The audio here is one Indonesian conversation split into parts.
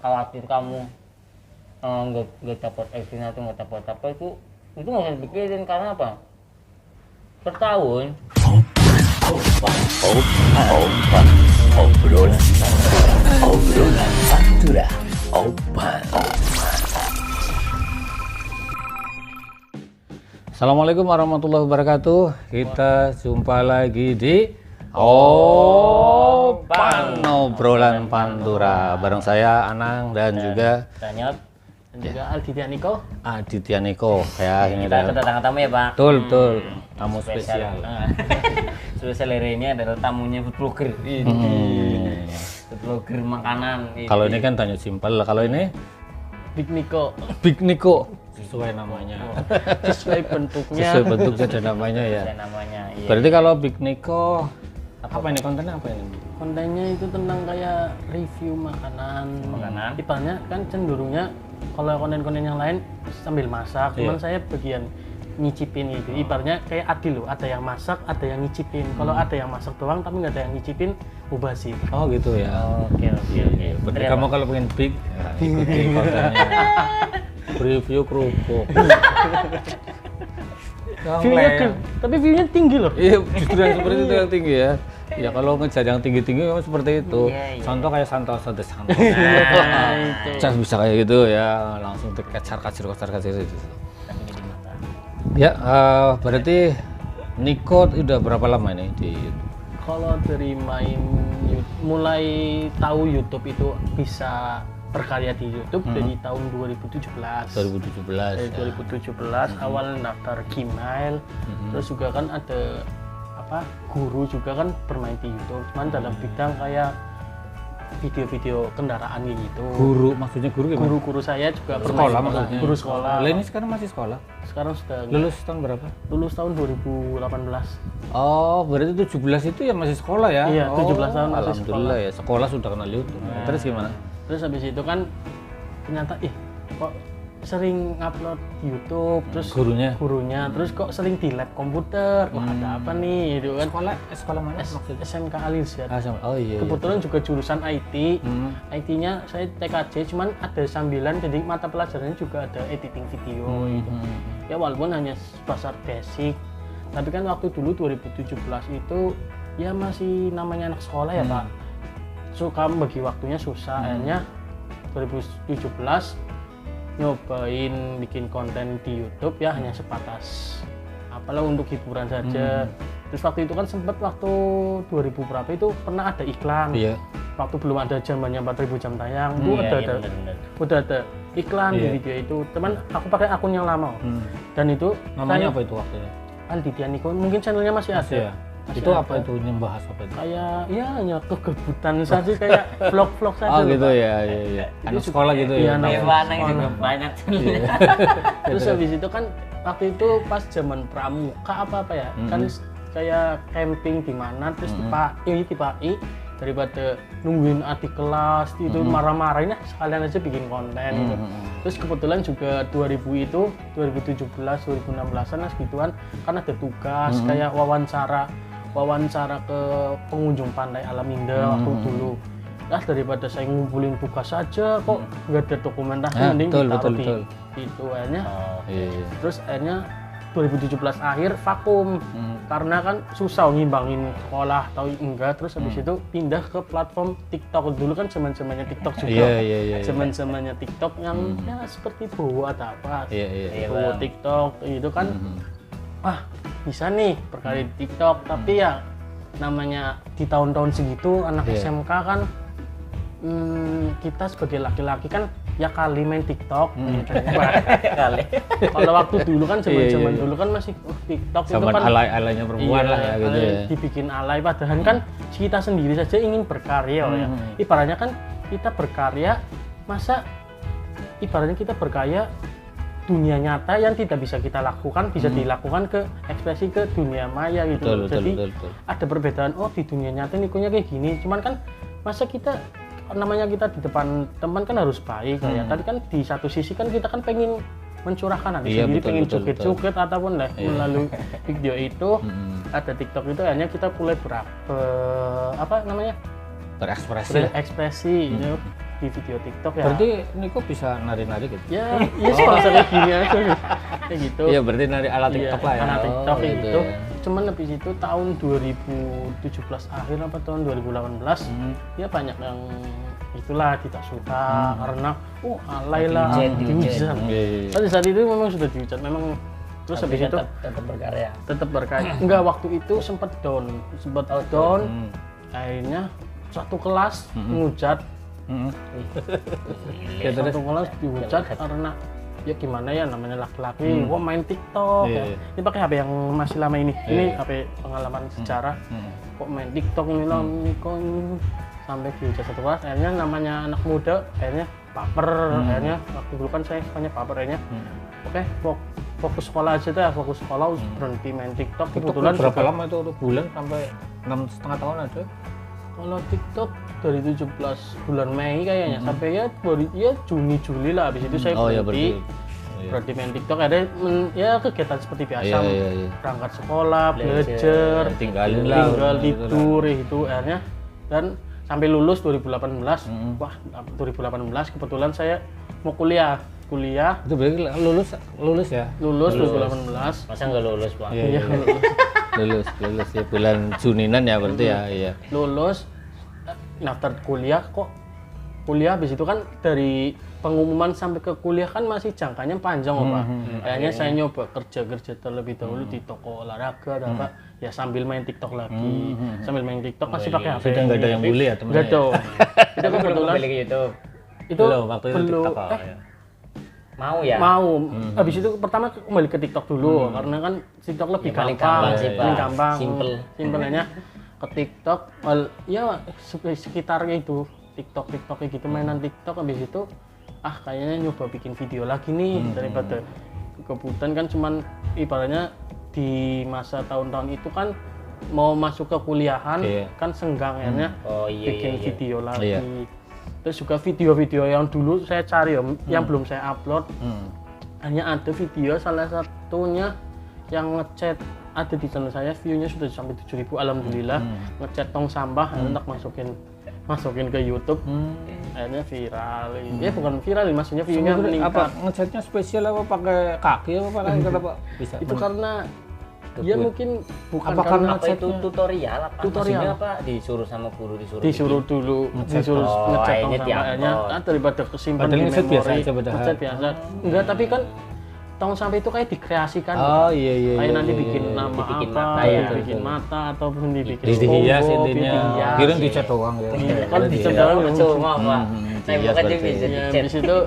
khawatir kamu nggak dapat action atau nggak dapat apa itu nggak usah dipikirin. Karena apa? Per tahun obrolan Pantura Opan. Assalamualaikum warahmatullahi wabarakatuh. Kita jumpa lagi di Opan obrolan Pantura bareng saya Anang dan juga Daniel dan juga Aditya Niko. Ya ini kita kedatangan tamu ya Pak. Betul tamu spesial. Spesial hari ini adalah tamunya food blogger. Food blogger makanan. Kalau ini kan tanya simpel, kalau ini Big Niko sesuai namanya. Sesuai bentuknya dan namanya ya. Iya. Berarti kalau Big Niko apa ini kontennya apa ini? Kontennya itu tentang kayak review makanan. Ibaratnya kan cenderungnya kalau konten-konten yang lain sambil masak, cuman saya bagian nyicipin gitu. Ibaratnya kayak adil loh, ada yang masak, ada yang nyicipin. Kalau ada yang masak doang tapi nggak ada yang nyicipin, mubazir. Oh gitu ya. Oke. Berarti kamu kalau pengen big, ya, ikuti kontennya. Review kerupuk. Tapi view-nya tinggi loh. Iya, justru yang seperti itu yang tinggi ya. Ya kalau ngejar yang tinggi-tinggi memang seperti itu. Iya. Contoh kayak Santoso de Santos. Itu. Cas bisa kayak gitu ya, langsung dikecar-kacir itu. Ya, berarti Niko udah berapa lama ini di YouTube? Kalau dari mulai tahu YouTube itu bisa berkarya di YouTube dari tahun 2017. 2017. Dari 2017 awal daftar Gmail, terus juga kan ada guru juga kan bermain di YouTube, cuman dalam bidang kayak video-video kendaraan gitu. Guru maksudnya guru gimana? Guru saya juga Sekolah bermain maksudnya? guru sekolah. Lah ini sekarang masih sekolah? Sekarang sudah Lulus tahun berapa? lulus tahun 2018. Oh, berarti 17 itu ya masih sekolah ya? Iya, 17 tahun masih Alhamdulillah ya, sekolah sudah kenal YouTube. Terus gimana? Terus habis itu kan ternyata kok sering upload YouTube, terus gurunya terus kok sering di lab komputer, kok ada apa nih gitu kan. Sekolah mana maksudnya? SMK Al-Irsyad. Oh iya. Kebetulan juga jurusan IT. IT-nya saya TKJ, cuman ada sambilan jadi mata pelajarannya juga ada editing video gitu. Ya walaupun hanya sebesar basic, tapi kan waktu dulu 2017 itu ya masih namanya anak sekolah ya Pak. Suka bagi waktunya susah, akhirnya 2017 nyobain bikin konten di YouTube ya hanya sebatas apalah untuk hiburan saja. Terus waktu itu kan sempat waktu 2000 berapa itu pernah ada iklan. Iya. Waktu belum ada zamannya 4000 jam tayang, udah ada iklan di video itu. Teman aku pakai akun yang lama. Dan itu namanya apa itu waktunya? Aditya Niko, mungkin channelnya masih ada. Ya? Itu apa itu membahas apa itu? Kayak ya hanya kegebutan saja kayak vlog-vlog saja. Oh gitu ya, iya. Anak sekolah gitu ya. Iya, juga banyak. Terus habis itu kan waktu itu pas zaman pramuka apa ya, kan kayak camping di mana terus dipai daripada nungguin adik kelas itu marah-marahin sekalian aja bikin konten gitu. Terus kebetulan juga 2000 itu 2017 2016an segituan kan ada tugas kayak wawancara ke pengunjung pantai Alam Indah waktu dulu. Nah daripada saya ngumpulin tugas saja kok nggak ada dokumentasi, mending ditaruh di itu akhirnya. Terus akhirnya 2017 akhir vakum karena kan susah ngimbangin sekolah atau enggak. Terus habis itu pindah ke platform TikTok. Dulu kan zaman-zamannya TikTok juga. Zaman-zamannya TikTok yang ya seperti Bowo atau apa. Bowo TikTok itu kan bisa nih berkarya di TikTok, tapi ya namanya di tahun-tahun segitu anak SMK kan kita sebagai laki-laki kan ya kali main TikTok gitu. Kali. Kalau waktu dulu kan zaman dulu kan masih TikTok itu kan alay-alaynya perempuan lah ya gitu ya. Dibikin alay padahal kan kita sendiri saja ingin berkarya ya. Ibaratnya kan kita berkarya, masa ibaratnya kita berkarya dunia nyata yang tidak bisa kita lakukan bisa dilakukan ke ekspresi ke dunia maya gitu. Jadi ada perbedaan, di dunia nyata nikunya kayak gini, cuman kan masa kita namanya kita di depan teman kan harus baik ya. Tadi kan di satu sisi kan kita kan pengen mencurahkan sendiri, pengen joget-joget ataupun melalui video itu ada TikTok itu hanya kita mulai berekspresi gitu. di video TikTok ya. Berarti Niko bisa nari-nari gitu? Ya, iya sponsornya gini aja nih. Kayak gitu. Iya, berarti nari ala TikTok lah ya. Anak TikTok kayak gitu gitu. ya. Cuman habis itu tahun 2017 akhir apa tahun 2018 ya banyak yang itulah tidak suka karena alay lah dihujat. Pada saat itu memang sudah dihujat, memang terus habis itu tetap berkarya. tetap berkarya. Enggak, waktu itu sempat down. Akhirnya satu kelas menghujat. Satu kelas dihujat karena ya gimana ya namanya laki-laki, wah main TikTok ya. Ini pakai HP yang masih lama ini. Ini HP pengalaman sejarah. Kok main TikTok ini loh, kok ini sampai dihujat satu kelas. Akhirnya namanya anak muda, akhirnya baper. Akhirnya waktu dulu kan saya sukanya baper akhirnya. Oke, fokus sekolah aja deh, fokus sekolah berhenti main TikTok. Kebetulan berapa lama itu? Bulan sampai 6,5 tahun ada? Kalau TikTok dari 17 bulan Mei kayaknya sampai ya Juni Juli lah. Habis itu saya berhenti main TikTok. Ada ya kegiatan seperti biasa, berangkat sekolah, belajar, tinggal tidur itu akhirnya. Dan sampai lulus 2018. Wah, 2018 kebetulan saya mau kuliah. Itu berarti lulus ya? Lulus 2018. Masa nggak lulus, Pak? Iya, lulus ya bulan Juninan ya berarti ya. Iya. Lulus daftar kuliah kok habis itu kan dari pengumuman sampai ke kuliah kan masih jangkanya panjang Pak. Akhirnya saya nyoba kerja terlebih dahulu di toko olahraga atau apa ya sambil main TikTok lagi. Sambil main TikTok masih pakai HP. Sudah nggak ada yang bully ya teman-teman? Nggak ada. Itu kebetulan YouTube. Itu belum waktu itu TikTok ya. Mau ya? Mau. Habis itu pertama kembali ke TikTok dulu karena kan TikTok lebih gampang sih, paling gampang. Simpelnya ke TikTok ya sekitarnya itu TikTok kayak gitu, mainan TikTok. Habis itu kayaknya nyoba bikin video lagi nih daripada kebutuhan kan cuman ibaratnya di masa tahun-tahun itu kan mau masuk ke kuliahan kan senggang akhirnya bikin video lagi. Terus juga video-video yang dulu saya cari yang belum saya upload. Hanya ada video salah satunya yang ngechat ada di channel saya, view-nya sudah sampai 7.000 alhamdulillah. Ngechat tong sampah untuk masukin ke YouTube. Akhirnya viral. Ya bukan viral, maksudnya view-nya meningkat. Apa ngechatnya spesial apa pakai kaki apa Pak? Bisa. Itu karena ya mungkin bukan apa karena apa itu tutorial apa? Tutorial Maksudnya apa? Disuruh sama guru disuruh dulu ngechat tong sampahnya daripada kesimpan di memori. Ngechat biasa. Enggak, tapi kan tong sampah itu kayak dikreasikan. Iya. Kayak nanti bikin nama dibikin apa, mata ya. dibikin mata ataupun dibikin dihias logo, intinya. dihias. Kirain dicat doang ya. Kalau dicat doang cuma Pak. Saya bukan dia bisa ya, dicat. habis itu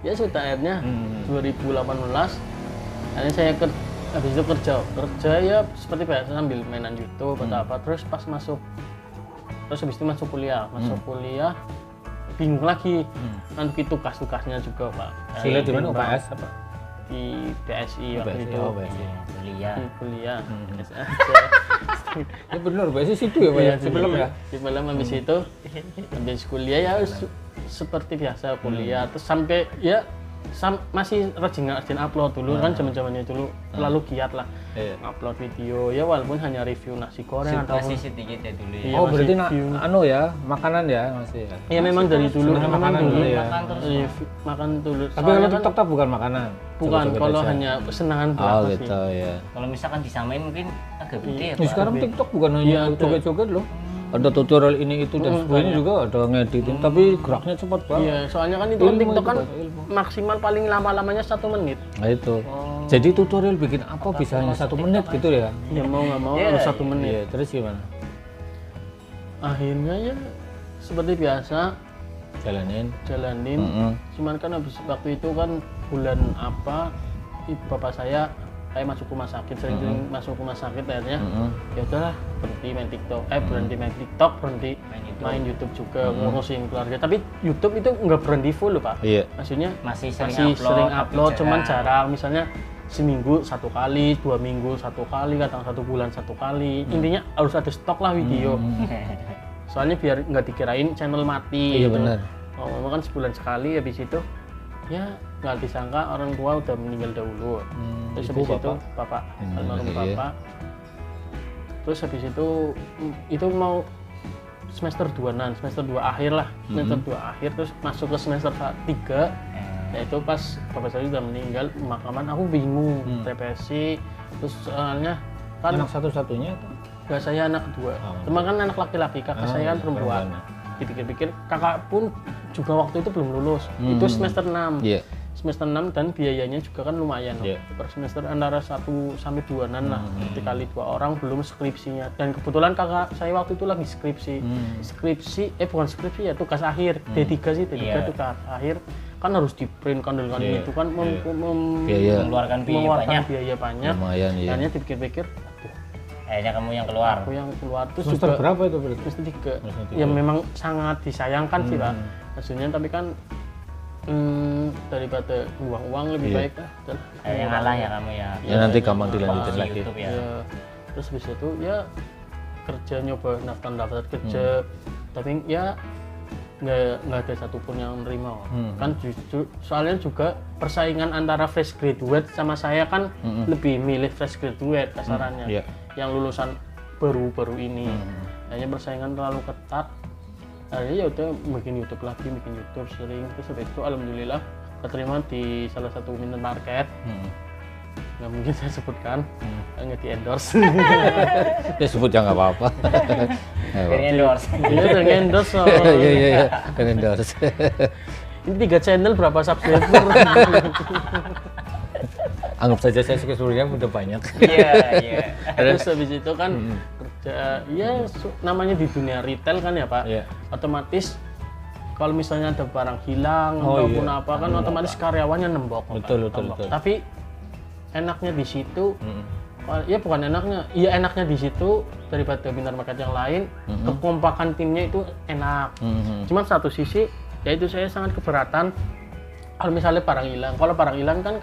ya sudah akhirnya 2018 akhirnya saya habis itu kerja ya seperti biasa sambil mainan YouTube atau apa. Terus pas terus habis itu masuk kuliah bingung lagi kan tugas-tugasnya juga Pak. Kuliah di mana UPS apa? Di BSI waktu itu. Kuliah. Ya benar, BSI situ ya Pak ya, sebelum ya. Sebelum habis itu habis kuliah ya seperti biasa kuliah terus sampai ya masih rajin upload dulu kan zaman-zamannya dulu selalu giat lah upload video ya walaupun hanya review nasi goreng atau masih sedikit ya dulu ya. Oh berarti makanan ya masih ya? Iya memang dari dulu makanan dulu ya. Makan dulu. Tapi kalau TikTok bukan makanan? Bukan, kalau hanya kesenangan berapa sih? Gitu ya. Kalau misalkan disamain mungkin agak gede ya Pak. Sekarang TikTok bukan hanya joget-joget loh. Ada tutorial ini itu dan sebagainya juga ada ngeditin tapi geraknya cepat banget. Iya, soalnya kan itu TikTok kan maksimal paling lama-lamanya 1 menit. Nah itu. Jadi tutorial bikin apa bisa hanya 1 menit gitu ya? Ya mau nggak mau harus 1 menit. Iya, terus gimana? Akhirnya ya seperti biasa jalanin. Cuman kan habis waktu itu kan bulan apa bapak saya kayak masuk rumah sakit, sering masuk rumah sakit akhirnya ya udahlah berhenti main TikTok, berhenti main YouTube juga, ngurusin keluarga. Tapi YouTube itu nggak berhenti full loh Pak. Iya. Maksudnya masih sering upload, cuman jarang. Misalnya seminggu 1 kali, 2 minggu 1 kali, kadang 1 bulan 1 kali. Intinya harus ada stok lah video. Soalnya biar nggak dikirain channel mati. Iya gitu. benar. Memang kan sebulan sekali, habis itu ya nggak disangka orang tua udah meninggal dahulu. Terus habis itu bapak almarhum bapak. Terus habis itu mau semester 2-an, semester 2 akhir lah, semester 2 akhir terus masuk ke semester 3. Ya itu pas bapak saya sudah meninggal, pemakaman aku bingung, depresi. Terus soalnya kan Anak satu-satunya tuh. enggak, saya anak kedua. Cuma kan anak laki-laki, kakak saya kan perempuan. Dipikir-pikir kakak pun juga waktu itu belum lulus. Itu semester 6. Iya. Semester 6 dan biayanya juga kan lumayan. Iya. Per semester antara 1 sampai 2-an lah. Dikali 2 orang belum skripsinya. Dan kebetulan kakak saya waktu itu lagi skripsi. Bukan skripsi ya, tugas akhir. D3 sih, D3 tugas akhir. Kan harus di print kan itu kan mengeluarkan biaya banyak. Lumayan, iya. Akhirnya dipikir-pikir, kayaknya kamu yang keluar. aku yang keluar terus Semester juga berapa itu berarti? semester 3. Ya memang sangat disayangkan sih Pak. Maksudnya tapi kan daripada buang uang lebih baik lah. Yang ngalah ya kamu ya. Ya nanti gampang dilanjutin lagi. YouTube ya. Ya, terus habis itu ya kerja, nyoba daftar kerja, tapi ya nggak ada satupun yang nerima. Kan justru soalnya juga persaingan antara fresh graduate sama saya kan lebih milih fresh graduate kasarannya. Iya. Yang lulusan baru-baru ini. Hanya persaingan terlalu ketat. Akhirnya ya udah bikin YouTube sering. Terus habis itu alhamdulillah keterima di salah satu minimarket. Nggak mungkin saya sebutkan, nggak di endorse. Ya sebut ya nggak apa-apa. Endorse. Iya udah endorse. Iya, kan endorse. Ini 3 channel berapa subscriber? Anggap saja saya sebenarnya udah banyak. Iya. Terus habis itu kan kerja, ya namanya di dunia retail kan ya Pak. Iya. Otomatis kalau misalnya ada barang hilang ataupun apa kan otomatis karyawannya nembok. Betul. Tapi enaknya di situ, ya bukan enaknya, iya enaknya di situ daripada minimarket yang lain, kekompakan timnya itu enak. Cuman satu sisi, yaitu saya sangat keberatan kalau misalnya barang hilang. Kalau barang hilang kan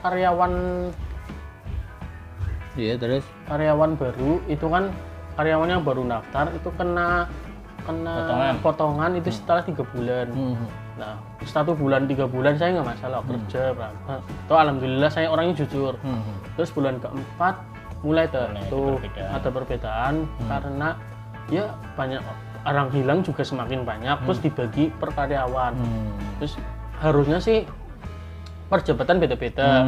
Iya, terus karyawan baru itu kan karyawan yang baru daftar itu kena potongan itu setelah 3 bulan. Nah, 1 bulan 3 bulan saya nggak masalah kerja berapa. Toh alhamdulillah saya orangnya jujur. Terus bulan keempat mulai tuh ada perbedaan karena ya banyak orang hilang juga semakin banyak. Terus dibagi per karyawan. Terus harusnya sih per jabatan beda-beda.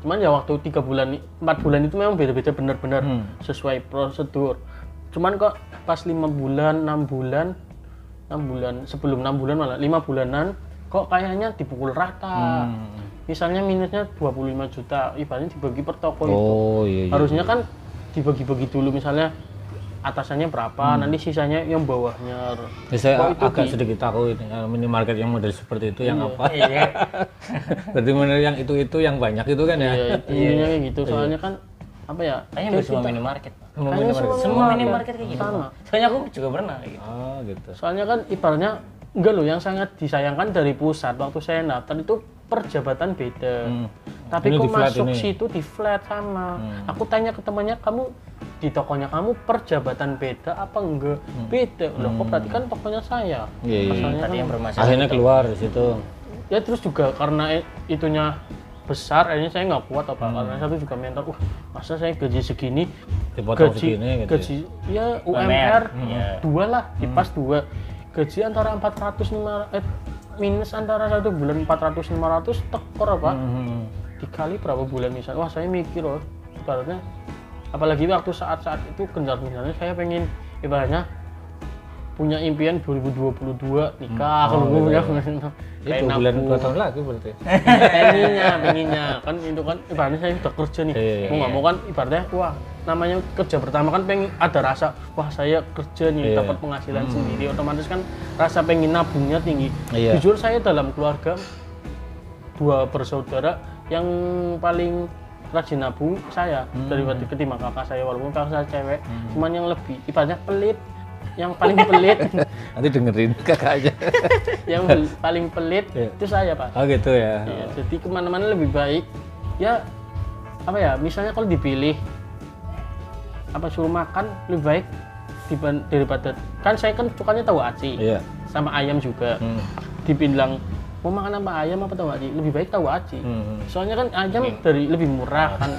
Cuman ya waktu 3 bulan 4 bulan itu memang beda-beda benar-benar sesuai prosedur. Cuman kok pas 5 bulan 6 bulan sebelum 6 bulan malah 5 bulanan kok kayaknya dipukul rata. Misalnya minusnya 25 juta, ibaratnya dibagi per toko itu. Iya. Harusnya kan dibagi-bagi dulu, misalnya atasannya berapa, nanti sisanya yang bawahnya. Ya, saya agak sedikit tahu ini minimarket yang model seperti itu yang apa. Iya. Berarti benar yang itu yang banyak itu kan ya. Iya, intinya kayak gitu. Soalnya kan apa ya? Kayaknya hampir semua minimarket. Semua minimarket kayak gitu. sama. Soalnya aku juga pernah kayak gitu. Oh, gitu. Soalnya kan ibaratnya enggak loh, yang sangat disayangkan dari pusat waktu saya daftar itu per jabatan beda. Tapi Ini kok di flat masuk ini. situ di flat sama. Aku tanya ke temannya, kamu di tokonya kamu per jabatan beda apa enggak? Beda. Loh, kok berarti kan tokonya saya. Iya. Asalnya Tadi kan- yang bermasalah. Akhirnya keluar di situ. Ya terus juga karena itunya besar, akhirnya saya nggak kuat apa karena satu juga mental, masa saya gaji segini, Dipotong segini gitu. gaji ya UMR Iya. 2 lah, dipas 2, gaji antara 400 minus antara 1 bulan 400 500 tekor apa, dikali berapa bulan misalnya, wah saya mikir loh, ibaratnya apalagi waktu saat-saat itu gencar-gencarnya saya pengen ibaratnya punya impian 2022 nikah kalau gue punya Itu bulan 2 tahun lagi berarti. pengennya kan itu kan ibaratnya saya udah kerja nih, mau nggak mau kan ibaratnya wah namanya kerja pertama kan pengen ada rasa wah saya kerja nih dapat penghasilan sendiri, otomatis kan rasa pengen nabungnya tinggi. Jujur saya dalam keluarga 2 bersaudara yang paling rajin nabung saya daripada ketimbang kakak saya, walaupun kakak saya cewek, cuman yang lebih ibaratnya pelit, yang paling pelit Nanti dengerin kakak aja. yang paling pelit itu saya Pak. Oh gitu ya. Ya, jadi kemana-mana lebih baik ya apa ya, misalnya kalau dipilih apa suruh makan lebih baik daripada kan saya kan sukanya tahu aci sama ayam juga. Dibilang mau makan apa ayam apa tahu aci, lebih baik tahu aci. Soalnya kan ayam dari lebih murah kan.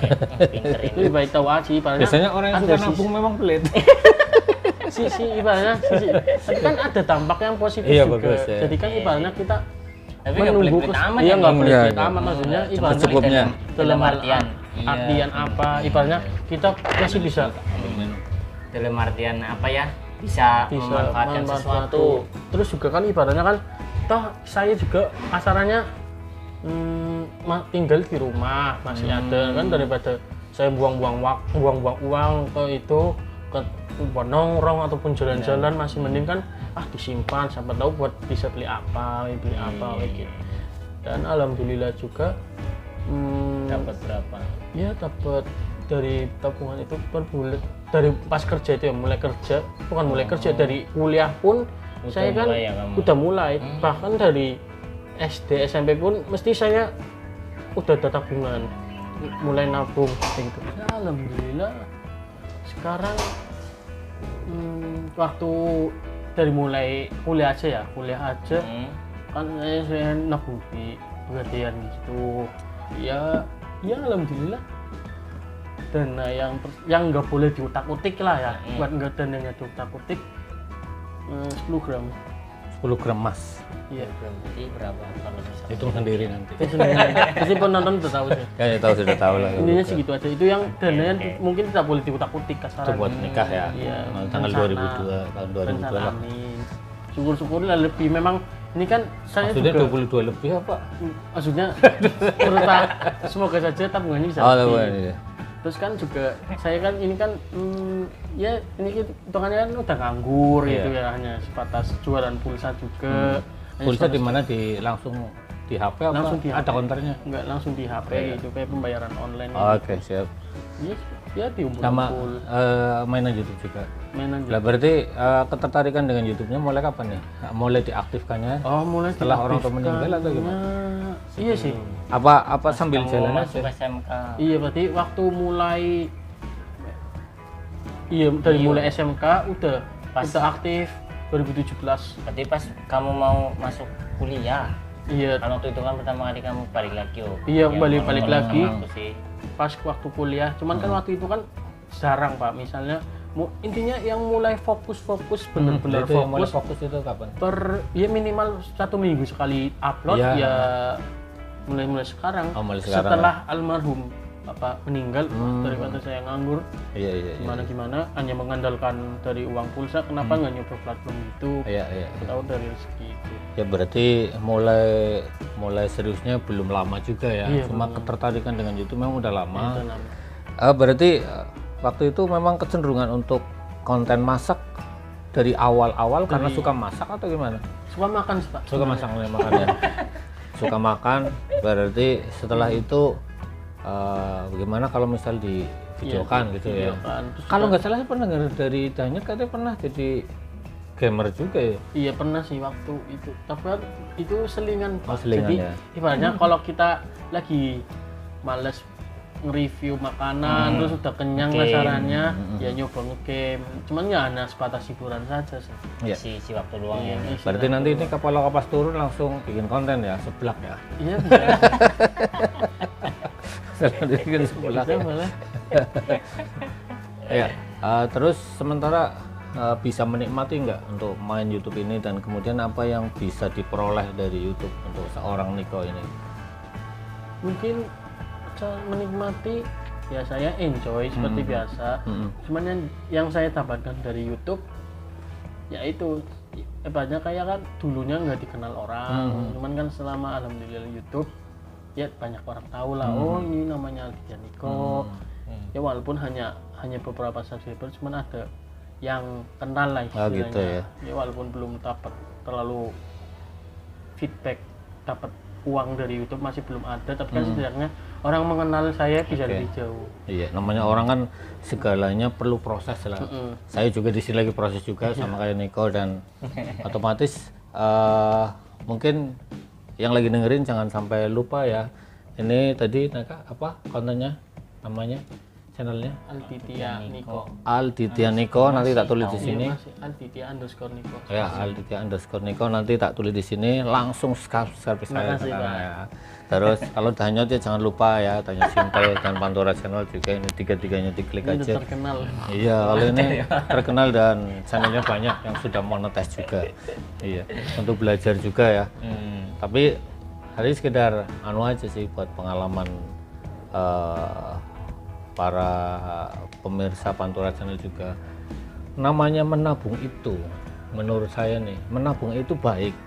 Lebih baik tahu aci. Biasanya orang yang suka nabung memang pelit. sisi ibaratnya tapi kan ada dampak yang positif Iya, juga. bagus, ya. Jadi kan ibaratnya kita Tapi nggak menunggu pelit-pelit amat iya ya, nggak Bang. boleh Iya, amat maksudnya Cuma ibaratnya secukupnya. dalam artian artian apa ibaratnya kita masih bisa dalam artian apa ya, bisa memanfaatkan sesuatu. Terus juga kan ibaratnya kan toh saya juga asalnya tinggal di rumah masih ada kan, daripada saya buang-buang waktu, buang-buang uang ke itu ke buat nongkrong ataupun jalan-jalan, masih mending kan disimpan siapa tahu buat bisa beli apa kayak gitu. Dan alhamdulillah juga Dapat berapa? ya dapat dari tabungan itu per bulan, dari pas kerja itu ya, mulai kerja bukan mulai kerja, dari kuliah pun Udah saya kan mulai ya kamu? udah mulai, bahkan dari SD SMP pun mesti saya udah ada tabungan, mulai nabung kayak gitu. Ya, alhamdulillah sekarang waktu dari mulai kuliah aja kan saya nabung di pegadaian gitu ya alhamdulillah. Dana yang nggak boleh diutak-utik lah ya, buat nggak dananya diutak-utik 10 gram 10 gram emas. iya. Berarti berapa kalau misalnya? Hitung sendiri nanti. Pasti penonton udah tahu sih. Ya, sudah tahu lah. Intinya segitu aja, itu yang dananya mungkin tidak boleh diutak-utik kasaran. Itu buat nikah ya. Iya, Tanggal rencana. 2002 tahun 2002 lah. Amin. Syukur-syukur lah lebih, memang ini kan saya Maksudnya juga 22 lebih apa? maksudnya semoga saja tabungannya bisa Oh, lebih. tabungan, iya. Terus kan juga saya kan ini kan ya ini hitungannya kan udah nganggur Iya. gitu ya, hanya sebatas jualan pulsa juga. Hanya Pulsa sebatas- di mana langsung di HP apa? Langsung di Ada HP. konternya? Enggak langsung di HP gitu, kayak pembayaran online. Oke, siap. Ya Sama diumpul-umpul mainan YouTube juga. mainan Lah berarti ketertarikan dengan YouTube-nya mulai kapan nih? Mulai diaktifkannya? Oh, mulai Setelah orang tua meninggal atau gimana? Iya sih. Apa sambil Kamu jalan masuk aja? SMK. Iya, berarti waktu mulai dari mulai SMK udah aktif 2017. Berarti pas kamu mau masuk kuliah, Iya, kan waktu itu kan pertama kali kamu balik lagi. Iya, Yang balik ngomong lagi. sama aku sih. pas waktu kuliah. Cuman kan waktu itu kan jarang, Pak. Misalnya intinya yang mulai fokus bener-bener Itu yang mulai fokus fokus itu kapan? ya minimal 1 minggu sekali upload Iya. ya mulai sekarang. Oh, mulai sekarang. Setelah almarhum Bapak meninggal, daripada saya nganggur Iya. gimana hanya mengandalkan dari uang pulsa, kenapa nggak nyoba platform YouTube? Iya. Tahu dari rezeki itu. Ya berarti mulai seriusnya belum lama juga ya. Iya, Cuma ketertarikan dengan YouTube memang udah lama. Itu namanya. Berarti waktu itu memang kecenderungan untuk konten masak dari awal-awal karena suka masak atau gimana? Suka makan sih, Pak. Suka masak makan ya. Suka makan, berarti setelah itu bagaimana kalau misal di videokan gitu ya? Videokan. Terus Kalau nggak salah saya pernah dengar dari Daniel katanya pernah jadi gamer juga ya? iya pernah sih waktu itu, tapi kan itu selingan, Pak. selingan Jadi ya. ibaratnya kalau kita lagi males nge-review makanan terus udah kenyang kasarannya ya nyoba nge-game, cuman ya hanya sebatas hiburan saja sih. Iya. Si waktu luang ya. Isi Berarti nanti ini kalau kapas turun langsung bikin konten ya, seblak ya? iya bisa. Bikin seblak. Bisa boleh. Ya, terus sementara bisa menikmati nggak untuk main YouTube ini dan kemudian apa yang bisa diperoleh dari YouTube untuk seorang Niko ini? Mungkin menikmati ya, saya enjoy seperti biasa. Cuman yang saya dapatkan dari YouTube yaitu banyak kayak kan dulunya nggak dikenal orang, cuman kan selama alhamdulillah YouTube ya banyak orang tahu lah, oh ini namanya Aditya Niko. Ya walaupun hanya beberapa subscriber, cuman ada yang kenal lah istilahnya. gitu ya. Ya walaupun belum dapat terlalu feedback, dapat uang dari YouTube masih belum ada, tapi kan setidaknya orang mengenal saya bisa lebih jauh. Iya, namanya orang kan segalanya perlu proses lah. Saya juga di sini lagi proses juga sama kayak Niko dan otomatis mungkin yang lagi dengerin jangan sampai lupa ya. Ini tadi Naka apa kontennya namanya? channelnya? Alditya Niko. Alditya Niko, nanti tak tulis di sini. Masih Alditya_Niko. Ya, Alditya_Niko nanti tak tulis di sini. Langsung subscribe saya. Makasih, Pak. Ya. Terus kalau Danyot ya jangan lupa ya, Danyot Simple dan Pantura Channel juga, ini tiga-tiganya diklik Ini aja. terkenal. Iya, kalau ini terkenal dan channelnya banyak yang sudah monetize juga. Iya, untuk belajar juga ya. Tapi hari sekedar anu aja sih buat pengalaman para pemirsa Pantura Channel juga. Namanya menabung itu, menurut saya nih, menabung itu baik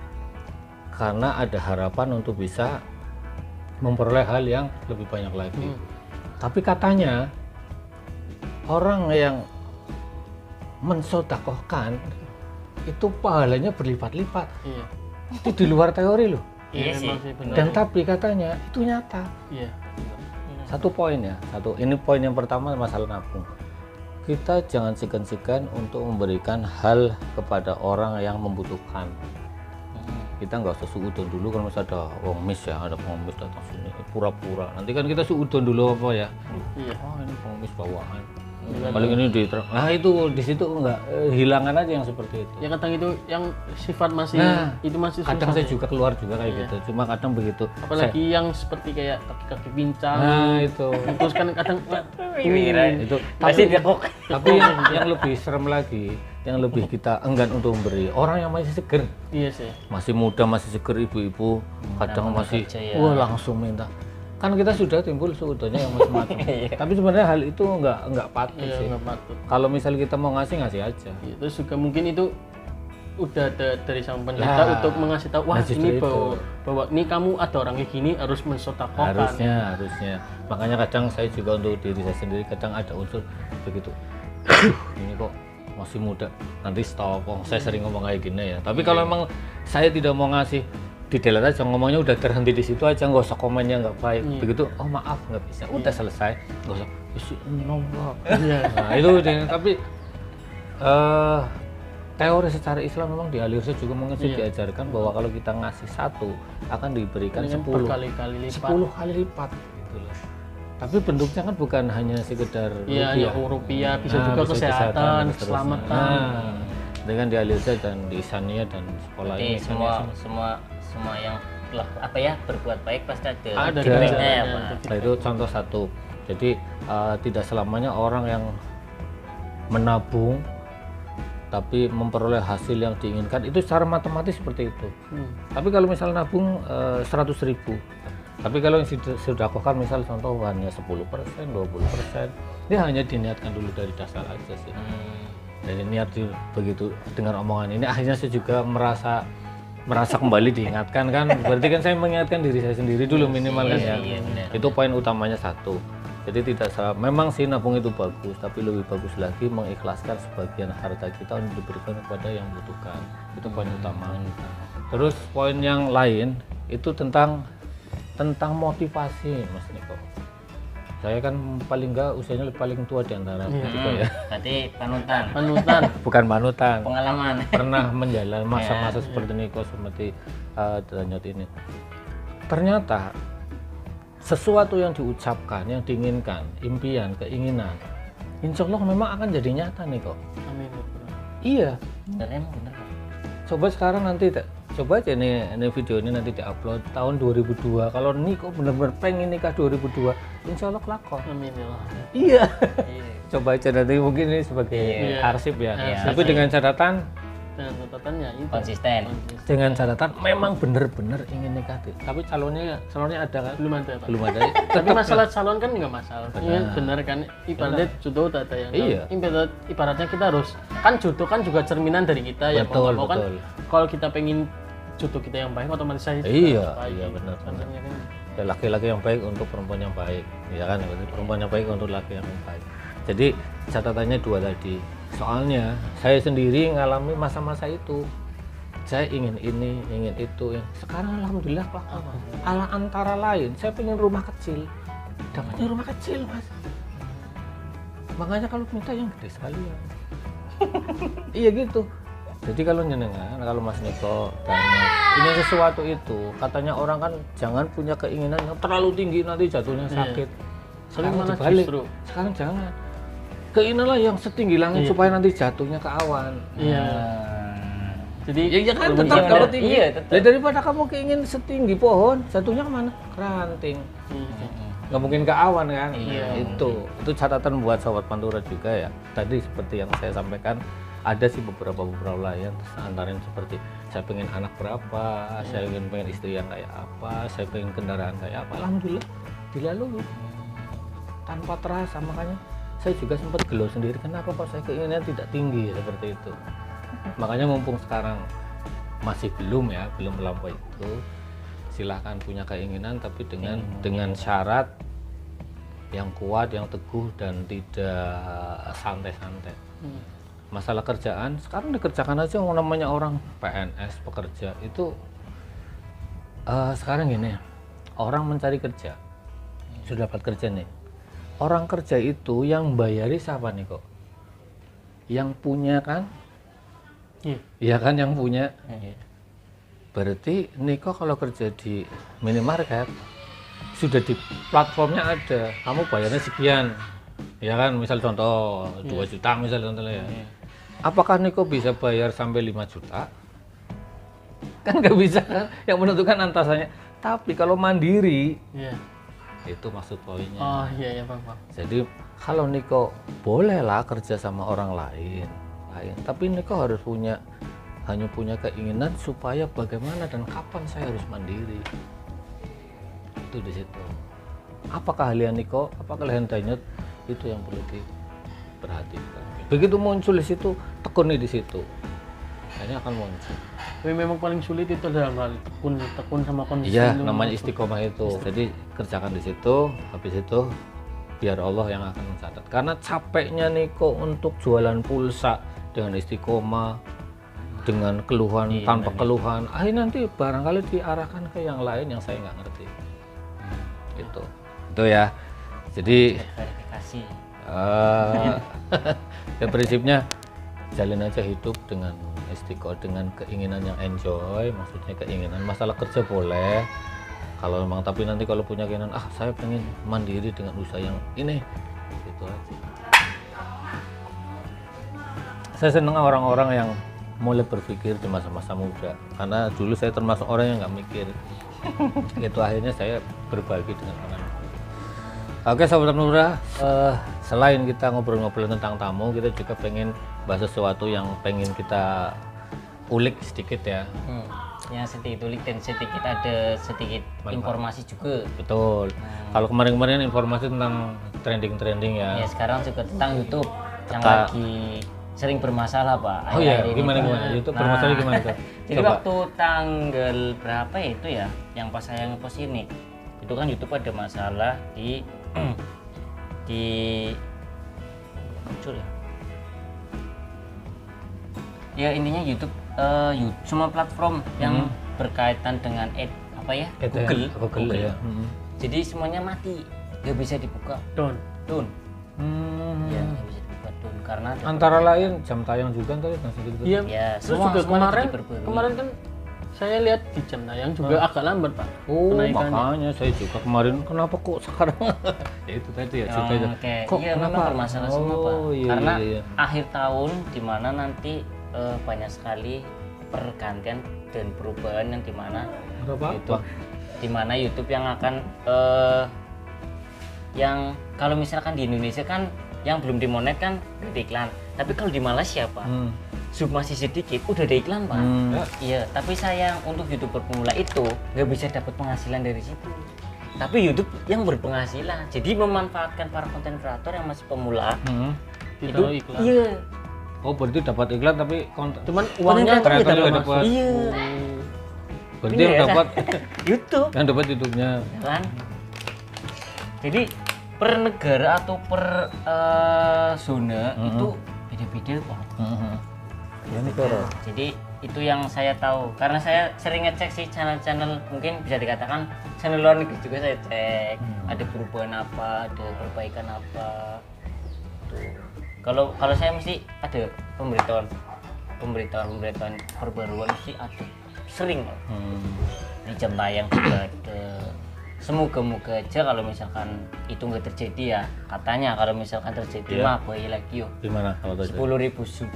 karena ada harapan untuk bisa memperoleh hal yang lebih banyak lagi. Tapi katanya orang yang mensodakohkan itu pahalanya berlipat-lipat. Iya. Itu di luar teori loh. Iya sih. Emang sih benar. Dan tapi katanya itu nyata. Iya. Satu poin ya, ini poin yang pertama masalah nabung. Kita jangan segan-segan untuk memberikan hal kepada orang yang membutuhkan. Kita nggak usah suudon dulu kalau misalnya ada pengemis ya, ada pengemis datang sini pura-pura. Nanti kan kita suudon dulu apa ya? Iya. Oh ini pengemis bawaan. Paling ini nah itu di situ enggak hilangan aja yang seperti itu. Ya kadang itu yang sifat masih Nah, itu masih kadang susah saya sih. juga keluar juga kayak Iya. gitu. Cuma kadang begitu. Apalagi yang seperti kayak kaki-kaki pincang. Nah itu. Terus kan kadang Itu Pasti dia kok. tapi yang lebih serem lagi, yang lebih kita enggan untuk memberi orang yang masih seger, iya sih. masih muda, masih seger, ibu-ibu kadang masih kerja ya. wah langsung minta. Kan kita sudah timbul seudahnya yang macam-macam. Tapi sebenarnya hal itu enggak patut Iya, sih. nggak patut. Kalau misalnya kita mau ngasih aja. Iya, terus juga mungkin itu udah dari sang pendeta Nah, untuk mengasih tahu wah nah justru ini itu. bahwa ini kamu ada orang kayak gini harus mensodakohkan. Harusnya. Makanya kadang saya juga untuk diri saya sendiri kadang ada unsur begitu. Aduh, ini kok masih muda. Nanti stop. Saya sering ngomong kayak gini ya. Tapi kalau memang saya tidak mau ngasih, di delete aja ngomongnya, udah terhenti di situ aja, nggak usah komennya nggak baik. Begitu, oh maaf nggak bisa, udah selesai, nggak usah isi nomor. Nah itu deh. Tapi teori secara Islam memang di Al-Irsyad juga mungkin diajarkan bahwa kalau kita ngasih satu akan diberikan Ini 10 berkali-kali lipat. 10 kali lipat gitu loh. Tapi bentuknya kan bukan hanya sekedar Iya, ya, rupiah bisa juga bisa kesehatan, dan seterusnya. keselamatan. Nah, dengan di Al-Irsyad dan di Isania dan sekolah Jadi ini semua yang telah apa ya berbuat baik pasti ada Ada feedbacknya ya, ada. Pak. Nah, itu contoh satu. Jadi tidak selamanya orang yang menabung tapi memperoleh hasil yang diinginkan itu secara matematis seperti itu. Tapi kalau misalnya nabung 100.000, tapi kalau yang sedekahkan misal contoh hanya 10%, 20%, dia hanya diniatkan dulu dari dasar aja sih. Dari niat begitu dengan omongan ini akhirnya saya juga merasa kembali diingatkan kan. Berarti kan saya mengingatkan diri saya sendiri dulu minimal kan ya. Iya, benar. Itu poin utamanya satu. Jadi tidak salah, memang sih nabung itu bagus, tapi lebih bagus lagi mengikhlaskan sebagian harta kita untuk diberikan kepada yang membutuhkan. Itu poin utama. Terus poin yang lain itu tentang motivasi, Mas Niko. Saya kan paling enggak usianya paling tua di antara kita ya. Berarti panutan, Bukan panutan. pengalaman. Pernah menjalani masa-masa seperti Niko, seperti Danyot ini. Ternyata sesuatu yang diucapkan, yang diinginkan, impian, keinginan, insya Allah memang akan jadi nyata nih kok. Amin. Iya. Dan emang benar, Pak. Coba sekarang nanti, coba aja nih video ini nanti diupload tahun 2002. Kalau Niko benar-benar pengen nikah 2002, insya Allah kelakon. Amin ya Allah. Iya. Iya. Coba aja nanti mungkin ini sebagai Iya. arsip ya. Iya. Tapi dengan catatan Dengan catatannya itu Konsisten. dengan catatan memang benar-benar ingin nikah. Tapi calonnya ada kan? belum ada Pak. Belum ada. Tapi masalah calon kan nggak masalah. Iya benar kan. Ibaratnya jodoh tak ada yang tahu. Iya. Ibaratnya kita harus kan jodoh kan juga cerminan dari kita ya. Betul, Mau nggak mau kan betul. kalau kita pengen jodoh kita yang baik otomatis saya juga Iya, baik. iya benar. Contohnya kan. Ya, laki-laki yang baik untuk perempuan yang baik, ya kan? Berarti perempuan yang baik untuk laki yang baik. Jadi catatannya dua tadi. Soalnya saya sendiri ngalami masa-masa itu. Saya ingin ini, ingin itu. Sekarang alhamdulillah Pak. Ala antara lain, saya pengen rumah kecil. Dapatnya rumah kecil, Mas. Makanya kalau minta yang gede sekali ya. Iya gitu. Jadi kalau nyenengan, kalau Mas Niko ini sesuatu itu, katanya orang kan jangan punya keinginan yang terlalu tinggi nanti jatuhnya sakit. Sering Sekarang malah dibalik. justru. Sekarang jangan. Keinginanlah yang setinggi langit supaya nanti jatuhnya ke awan. Iya. Jadi Ya kan kalau tetap bencana- kalau tinggi. Iya, tetap. Ya, daripada kamu keingin setinggi pohon, jatuhnya kemana? Ke ranting. Nggak mungkin ke awan kan? Iya. Itu catatan buat sobat Pantura juga ya. Tadi seperti yang saya sampaikan, ada sih beberapa lain antara seperti saya pengen anak berapa, saya pengen istri yang kayak apa, saya pengen kendaraan kayak apa. Alhamdulillah dilalui tanpa terasa. Makanya saya juga sempat gelo sendiri, kenapa kok saya keinginan tidak tinggi seperti itu. Makanya mumpung sekarang masih belum melampaui itu, silahkan punya keinginan tapi dengan syarat yang kuat, yang teguh dan tidak santai-santai. Masalah kerjaan sekarang dikerjakan aja, namanya orang PNS pekerja itu sekarang gini, orang mencari kerja sudah dapat kerja nih, orang kerja itu yang bayari siapa nih kok? Yang punya kan? Iya kan, yang punya. Berarti Niko kalau kerja di minimarket sudah di platformnya ada, kamu bayarnya sekian, ya kan? Misal contoh 2 juta misal contohnya ya. Apakah Niko bisa bayar sampai 5 juta? Kan nggak bisa kan? Yang menentukan antasanya. Tapi kalau mandiri, itu maksud poinnya. Oh iya Bang. Jadi kalau Niko bolehlah kerja sama orang lain, tapi Niko harus hanya punya keinginan supaya bagaimana dan kapan saya harus mandiri. Itu di situ. Apa keahlian Niko, apa keahlian Danyut, itu yang perlu diperhatikan. Begitu muncul di situ, tekuni di situ, kayaknya akan muncul. Tapi memang paling sulit itu adalah tekun sama konsisten. Iya, itu. namanya istiqomah itu. Jadi kerjakan di situ, habis itu biar Allah yang akan mencatat. Karena capeknya Niko untuk jualan pulsa dengan istiqomah, dengan keluhan tanpa keluhan, akhirnya nanti barangkali diarahkan ke yang lain yang saya nggak ngerti. Gitu. Itu ya. Jadi Verifikasi. ya prinsipnya jalin aja hidup dengan istiqomah, dengan keinginan yang enjoy, maksudnya keinginan masalah kerja boleh kalau memang, tapi nanti kalau punya keinginan saya pengen mandiri dengan usaha yang ini, gitu aja. Saya senang orang-orang yang mulai berpikir di masa-masa muda, karena dulu saya termasuk orang yang nggak mikir. Itu akhirnya saya berbagi dengan orang. Oke Sobat Pantura, selain kita ngobrol-ngobrol tentang tamu, kita juga pengen bahas sesuatu yang pengen kita ulik sedikit ya. Ya sedikit ulik dan sedikit ada sedikit informasi juga. Betul. Kalau kemarin-kemarin informasi tentang trending-trending ya. Ya sekarang juga tentang YouTube yang Tentang- lagi sering bermasalah Pak. Oh iya, Akhir-akhir ini, gimana Pak. YouTube bermasalah gimana tuh? Jadi Coba. waktu tanggal berapa ya itu ya, yang pas saya ngepost ini, itu kan YouTube ada masalah di muncul ya. Ya intinya YouTube, semua platform yang berkaitan dengan Google. Ya. Jadi semuanya mati, nggak bisa dibuka. Down. Ya nggak bisa dibuka down karena ada Antara lain jam tayang juga ntar gitu. Iya. Ya, Terus semua- juga semua kemarin diperbarui. kan saya lihat di jam tayang juga agak lambat Pak. Oh, kenaikannya. makanya saya juga kemarin kenapa kok sekarang ya itu tadi ya cerita itu. Kok iya memang kenapa? bermasalah semua Pak. Iya, Karena iya. akhir tahun dimana nanti banyak sekali pergantian dan perubahan yang dimana Apa? YouTube, dimana YouTube yang akan yang kalau misalkan di Indonesia kan yang belum dimonet kan udah ada iklan, tapi kalau di Malaysia Pak sub masih sedikit udah ada iklan Pak. Iya, tapi sayang untuk YouTuber pemula itu nggak bisa dapat penghasilan dari situ. Tapi YouTube yang berpenghasilan, jadi memanfaatkan para konten kreator yang masih pemula Ditaruh iklan. Iya, Oh, berarti dapat iklan tapi Cuman konten uangnya kreator kreator tidak juga masuk. dapat. Iya, Berarti Ini yang ya, dapat YouTube yang dapat YouTube-nya. kan. Jadi per negara atau per zona itu beda-beda Pak. Ya nih Koro. Jadi itu yang saya tahu karena saya sering ngecek sih channel-channel, mungkin bisa dikatakan channel luar negeri juga saya cek ada perubahan apa, ada perbaikan apa. Tuh. Kalau saya mesti ada pemberitahuan perbaruan mesti ada sering Pak. Di jam tayang juga ada semoga-moga aja kalau misalkan itu nggak terjadi ya, katanya kalau misalkan terjadi Iya. mah boy lagi yo Gimana kalau tadi? 10.000 sub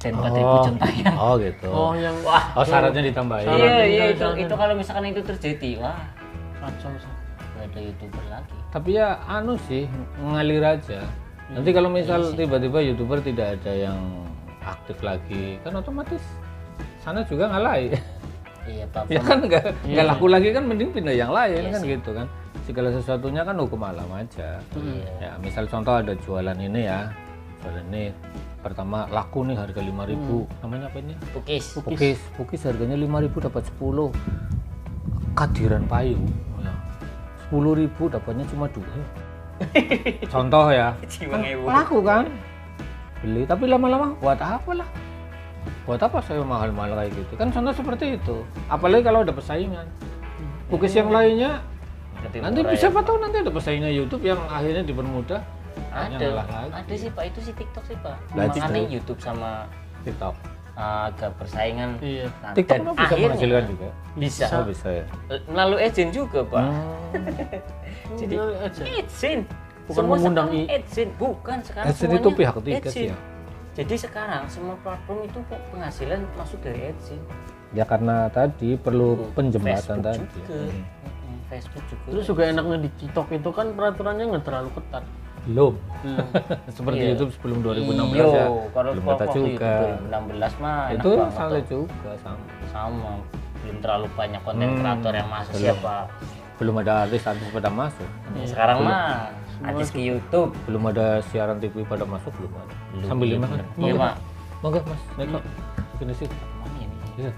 dan 4.000 jam tayang. Oh gitu. Oh yang Wah, Oh syaratnya ditambahin. Syarat. iya Jangan. itu kalau misalkan itu terjadi, wah kacau sih. nggak ada YouTuber lagi. Tapi ya anu sih, ngalir aja. Nanti kalau misal tiba-tiba YouTuber tidak ada yang aktif lagi, kan otomatis sana juga ngalai. Iya Pak. Ya kan nggak laku lagi kan, mending pindah yang lain Iya kan sih. gitu kan. Segala sesuatunya kan hukum alam aja. Iya. Ya misal contoh ada jualan ini ya, jualan ini pertama laku nih harga 5.000, namanya apa ini? Pukis. Pukis harganya 5.000 dapat 10. Kadiran payung ya. 10.000 dapatnya cuma 2. Contoh ya. Jiwang ewu. Laku kan? Beli tapi lama-lama buat apa lah? Buat apa saya mahal-mahal kayak gitu? Kan contoh seperti itu. Apalagi kalau ada persaingan. Pukis yang lainnya Lebih nanti murah ya. siapa tahu nanti ada persaingan YouTube yang akhirnya dipermudah. Hanya ngalah lagi. Ada sih Pak, itu sih TikTok sih Pak. Lah, Makanya TikTok. YouTube sama TikTok. agak persaingan. Iya. Nah, TikTok dan kan bisa akhirnya menghasilkan juga. bisa Oh bisa ya. melalui agent juga Pak. Jadi Bener aja. agent. Bukan Semua mengundang sekarang agent, bukan sekarang Agent semuanya itu pihak ketiga agent. sih ya. Jadi sekarang semua platform itu kok penghasilan masuk dari agent. Ya karena tadi perlu penjembatan Facebook tadi. juga. Facebook juga. Terus juga enaknya di TikTok itu kan peraturannya nggak terlalu ketat. Belum. Seperti Iya. YouTube sebelum 2016 Iyo, ya. kalau Belum waktu kata itu juga. 2016 mah enak Itu banget sama tuh. juga sama. Sama belum terlalu banyak konten kreator yang masuk belum. siapa. Belum ada artis-artis pada masuk. Sekarang mah artis ke YouTube. Belum ada siaran TV pada masuk, belum ada. Sambil Iya, lima bener. kan? Iya Pak. Monggo Mas, Niko. Sini sih. Mana ini? Iya.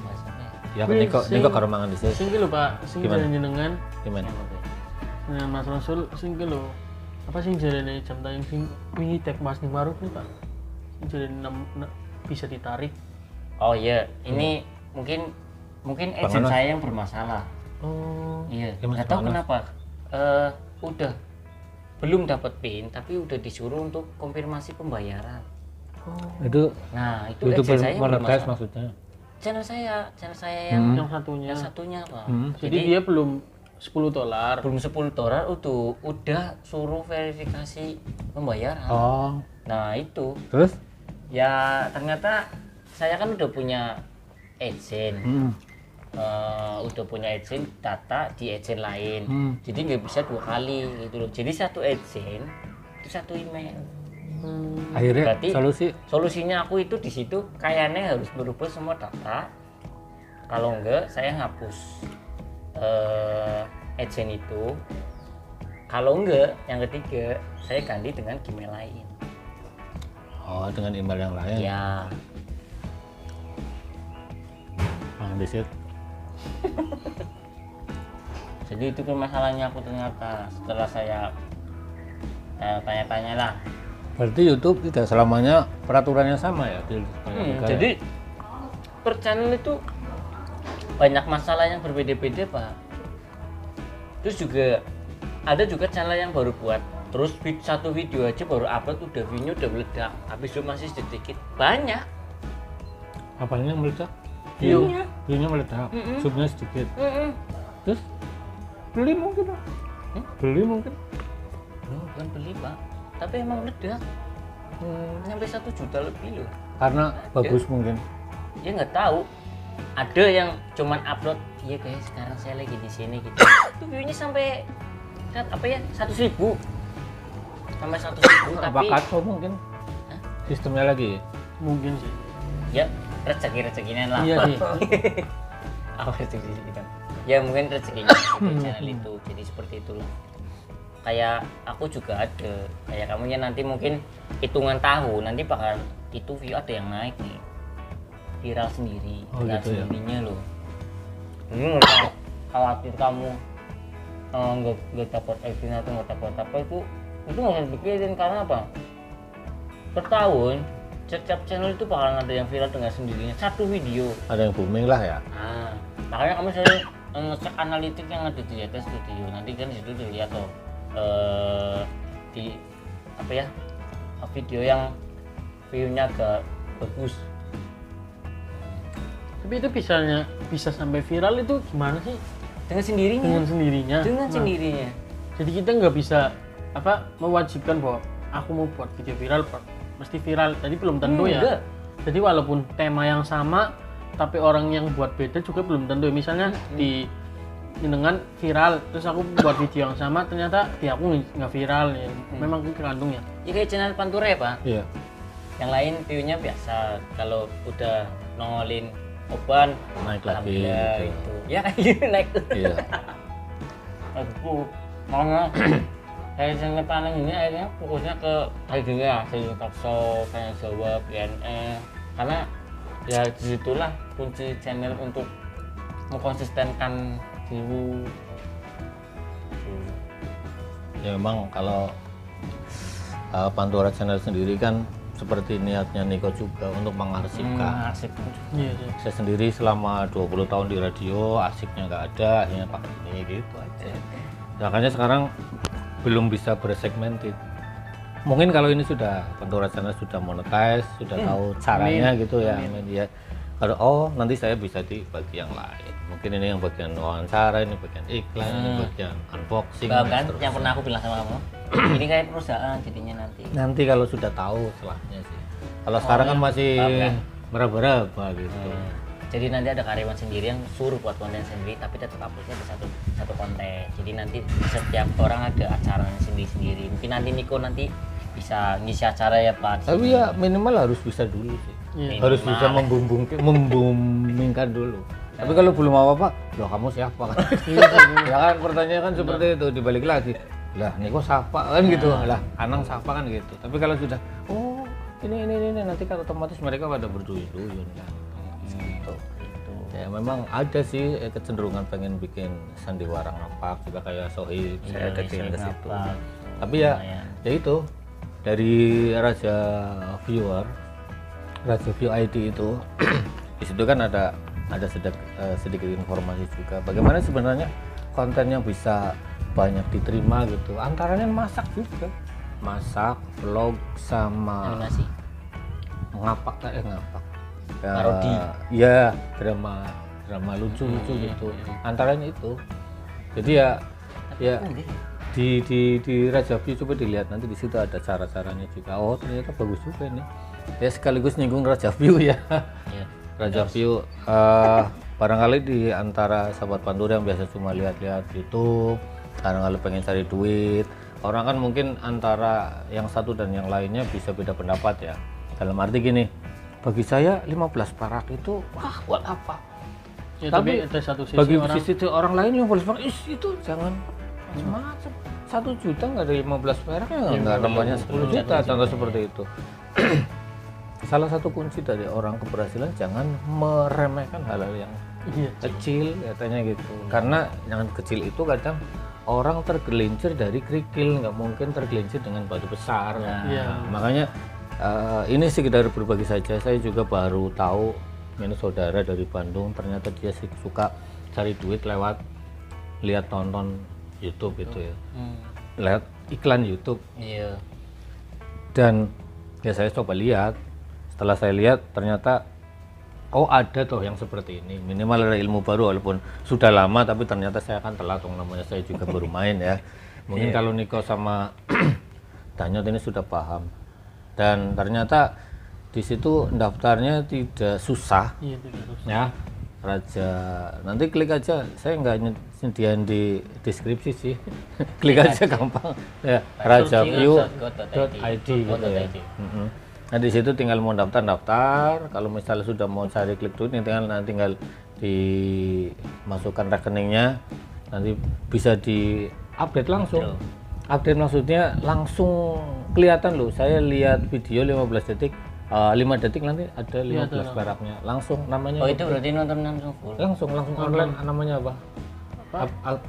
Bahasanya. Ya kan Niko kalau mangan di sini. Sing ki lho Pak, sing Gimana? jenengan Gimana? dengan Mas Rasul sing ki lho. Apa sing jarene jam tayang sing wingi tek Mas ning warung nih Pak? Sing jarene bisa ditarik. Oh iya, ini mungkin agent Mas. saya yang bermasalah. Oh. Iya, Ya, Mas, nggak tahu mana? kenapa. Udah belum dapat PIN tapi udah disuruh untuk konfirmasi pembayaran. Itu Nah, itu YouTuber agent saya yang monetize bermasalah. maksudnya. Channel saya yang Yang satunya. yang satunya Pak. Jadi dia belum $10. belum $10 udah suruh verifikasi pembayaran. Oh. Nah, itu Terus? ya ternyata saya kan udah punya agent. Udah punya agent data di agent lain, jadi nggak bisa 2 kali gitu loh. Jadi satu agent itu satu email. Akhirnya Berarti solusinya aku itu di situ kayaknya harus berubah semua data. Kalau enggak saya hapus agent itu. Kalau enggak yang ketiga saya ganti dengan Gmail lain. Oh, dengan email yang lain. Ya Mangan di sini. jadi itu kan masalahnya aku ternyata setelah saya tanya-tanya lah. Berarti YouTube tidak selamanya peraturannya sama ya? Jadi per channel itu banyak masalah yang berbeda-beda Pak. Terus juga ada juga channel yang baru buat, terus satu video aja baru upload udah view-nya udah meledak, habis itu masih sedikit. Banyak. Apanya meledak? View-nya. View-nya meledak, subnya sedikit. Terus beli mungkin Pak? Beli mungkin? Bukan beli Pak, tapi emang meledak. Sampai 1 juta lebih loh. Karena bagus mungkin. Dia nggak tahu. Ada yang cuman upload, iya guys sekarang saya lagi di sini gitu. Itu view-nya sampai apa ya 100.000 sampai 100.000 Apa tapi kacau mungkin? Sistemnya lagi. Mungkin sih. ya rezeki-rezekinya lah. Iya sih. Apa rezeki kan? Ya mungkin rezekinya di channel itu. Jadi seperti itulah. Kayak aku juga ada. Kayak kamunya nanti mungkin hitungan tahun nanti bakal itu view ada yang naik nih. Viral sendiri, Oh, viral gitu ya? sendirinya loh. Ini nggak khawatir kamu nggak dapat acting atau nggak dapat apa itu nggak usah dipikirin karena apa? Per tahun setiap channel itu bakalan ada yang viral dengan sendirinya satu video. Ada yang booming lah ya. Nah, makanya kamu sering ngecek analitik yang ada di atas video. Nanti kan di situ dilihat tuh di apa ya video yang view-nya agak bagus. Tapi itu bisa sampai viral itu gimana sih? dengan sendirinya. Dengan sendirinya. Jadi kita nggak bisa mewajibkan bahwa aku mau buat video viral mesti viral. Jadi belum tentu ya. Enggak. Jadi walaupun tema yang sama tapi orang yang buat beda juga belum tentu. Misalnya di dengan viral terus aku buat video yang sama ternyata di aku nggak viral ya. Memang tergantung ya. Ya kayak channel Pantura ya Pak. Iya. Yang lain view-nya biasa. Kalau udah nongolin open Naik lagi alhamdulillah gitu. itu. Ya kayak gitu naik. Iya. Aku makanya kayak channel paling ini akhirnya fokusnya ke kayak gini ya, kayak talkshow, kayak jawab, Q&A. Karena ya disitulah kunci channel untuk mengkonsistenkan view. Ya memang kalau Pantura Channel sendiri kan seperti niatnya Niko juga untuk mengarsipkan. Asik. Iya. Saya sendiri selama 20 tahun di radio, asiknya nggak ada, akhirnya pakai ini gitu aja. Makanya sekarang belum bisa bersegmented. Mungkin kalau ini sudah Pantura Channel sudah monetize, sudah tahu caranya gitu ya, media. Kalau nanti saya bisa di bagian lain. Mungkin ini yang bagian wawancara, ini bagian iklan, ini bagian unboxing. Bahkan yang pernah aku bilang sama kamu, ini kayak perusahaan jadinya nanti. Nanti kalau sudah tahu setelahnya sih. Kalau sekarang kan masih meraba-raba gitu. Jadi nanti ada karyawan sendiri yang suruh buat konten sendiri, tapi tetap uploadnya di satu konten. Jadi nanti setiap orang ada acaranya sendiri-sendiri. Mungkin nanti Niko nanti bisa ngisi acara ya Pak. Tapi ya minimal harus bisa dulu sih. Iya. Harus bisa memboomingkan dulu. Tapi kalau belum apa-apa, loh kamu siapa kan? Ya kan pertanyaan kan seperti itu, dibalik lagi. Lah Niko siapa kan gitu. Lah Anang siapa kan gitu. Tapi kalau sudah ini nanti kan otomatis mereka pada berduyun-duyun kan. Gitu. Ya memang ada sih kecenderungan pengen bikin sandiwara ngapak juga kayak Sohib, saya kecil ke situ. Tapi ya itu dari Raja View ID itu di situ kan ada sedikit informasi juga bagaimana sebenarnya kontennya bisa banyak diterima gitu. Antaranya masak juga, masak, vlog sama animasi. ngapak. Parodi. Ya drama lucu gitu. Antaranya itu. Jadi ya di Raja View coba dilihat nanti di situ ada cara-caranya juga. Oh ternyata bagus juga ini. Ya sekaligus nyinggung Raja View ya. Iya. Raja View barangkali di antara sahabat Pantura yang biasa cuma lihat-lihat YouTube, kadang-kadang pengen cari duit. Orang kan mungkin antara yang satu dan yang lainnya bisa beda pendapat ya. Dalam arti gini, bagi saya 15 perak itu wah buat apa? Ya, tapi ada satu sisi bagi orang sisi orang lain yang 15 perak itu jangan macam-macam. 1 juta nggak ada 15 perak ya nggak namanya 10 juta contoh seperti itu. Salah satu kunci dari orang keberhasilan jangan meremehkan hal-hal yang kecil katanya gitu. Karena yang kecil itu kadang orang tergelincir dari kerikil, nggak mungkin tergelincir dengan batu besar. Makanya ini sekedar berbagi saja. Saya juga baru tahu ini saudara dari Bandung ternyata dia suka cari duit lewat lihat tonton YouTube itu ya, lihat iklan YouTube. Iya. Dan ya saya coba lihat. Setelah saya lihat ternyata ada toh yang seperti ini. Minimal ada ilmu baru walaupun sudah lama tapi ternyata saya akan telat namanya saya juga baru main ya. Mungkin kalau Niko sama Danyot ini sudah paham. Dan ternyata di situ daftarnya tidak susah. Iya, tidak susah. Ya. Raja nanti klik aja, saya nggak nyediain di deskripsi sih. Klik aja gampang ya, rajaview.id gitu ya. Nah di situ tinggal mau daftar. Kalau misalnya sudah mau cari klik duit, tinggal dimasukkan rekeningnya, nanti bisa di update langsung. Update maksudnya langsung kelihatan loh. Saya lihat video 15 detik. 5 detik nanti ada 15 peraknya langsung namanya. Oh itu berarti nonton langsung full. Langsung online namanya apa?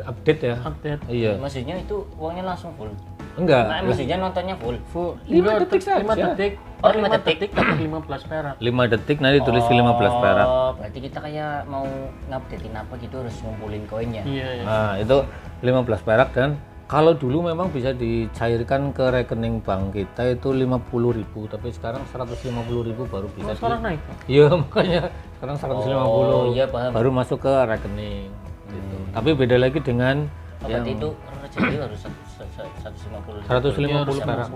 Update ya. Update. Iya. Maksudnya itu uangnya langsung full. Enggak. Nah, maksudnya nontonnya full. 5 detik saja. 5 detik. Oh 5 detik dapat 15 perak. 5 detik nanti tulis 15 perak. Oh berarti kita kayak mau ngupdatein apa gitu harus ngumpulin koinnya. Iya. Nah itu 15 perak dan kalau dulu memang bisa dicairkan ke rekening bank kita itu 50.000, tapi sekarang 150.000 baru bisa. Sekarang naik. Iya makanya sekarang 150 iya, paham. baru masuk ke rekening. Gitu. Tapi beda lagi dengan yang berarti itu Raja View harus 150 perak.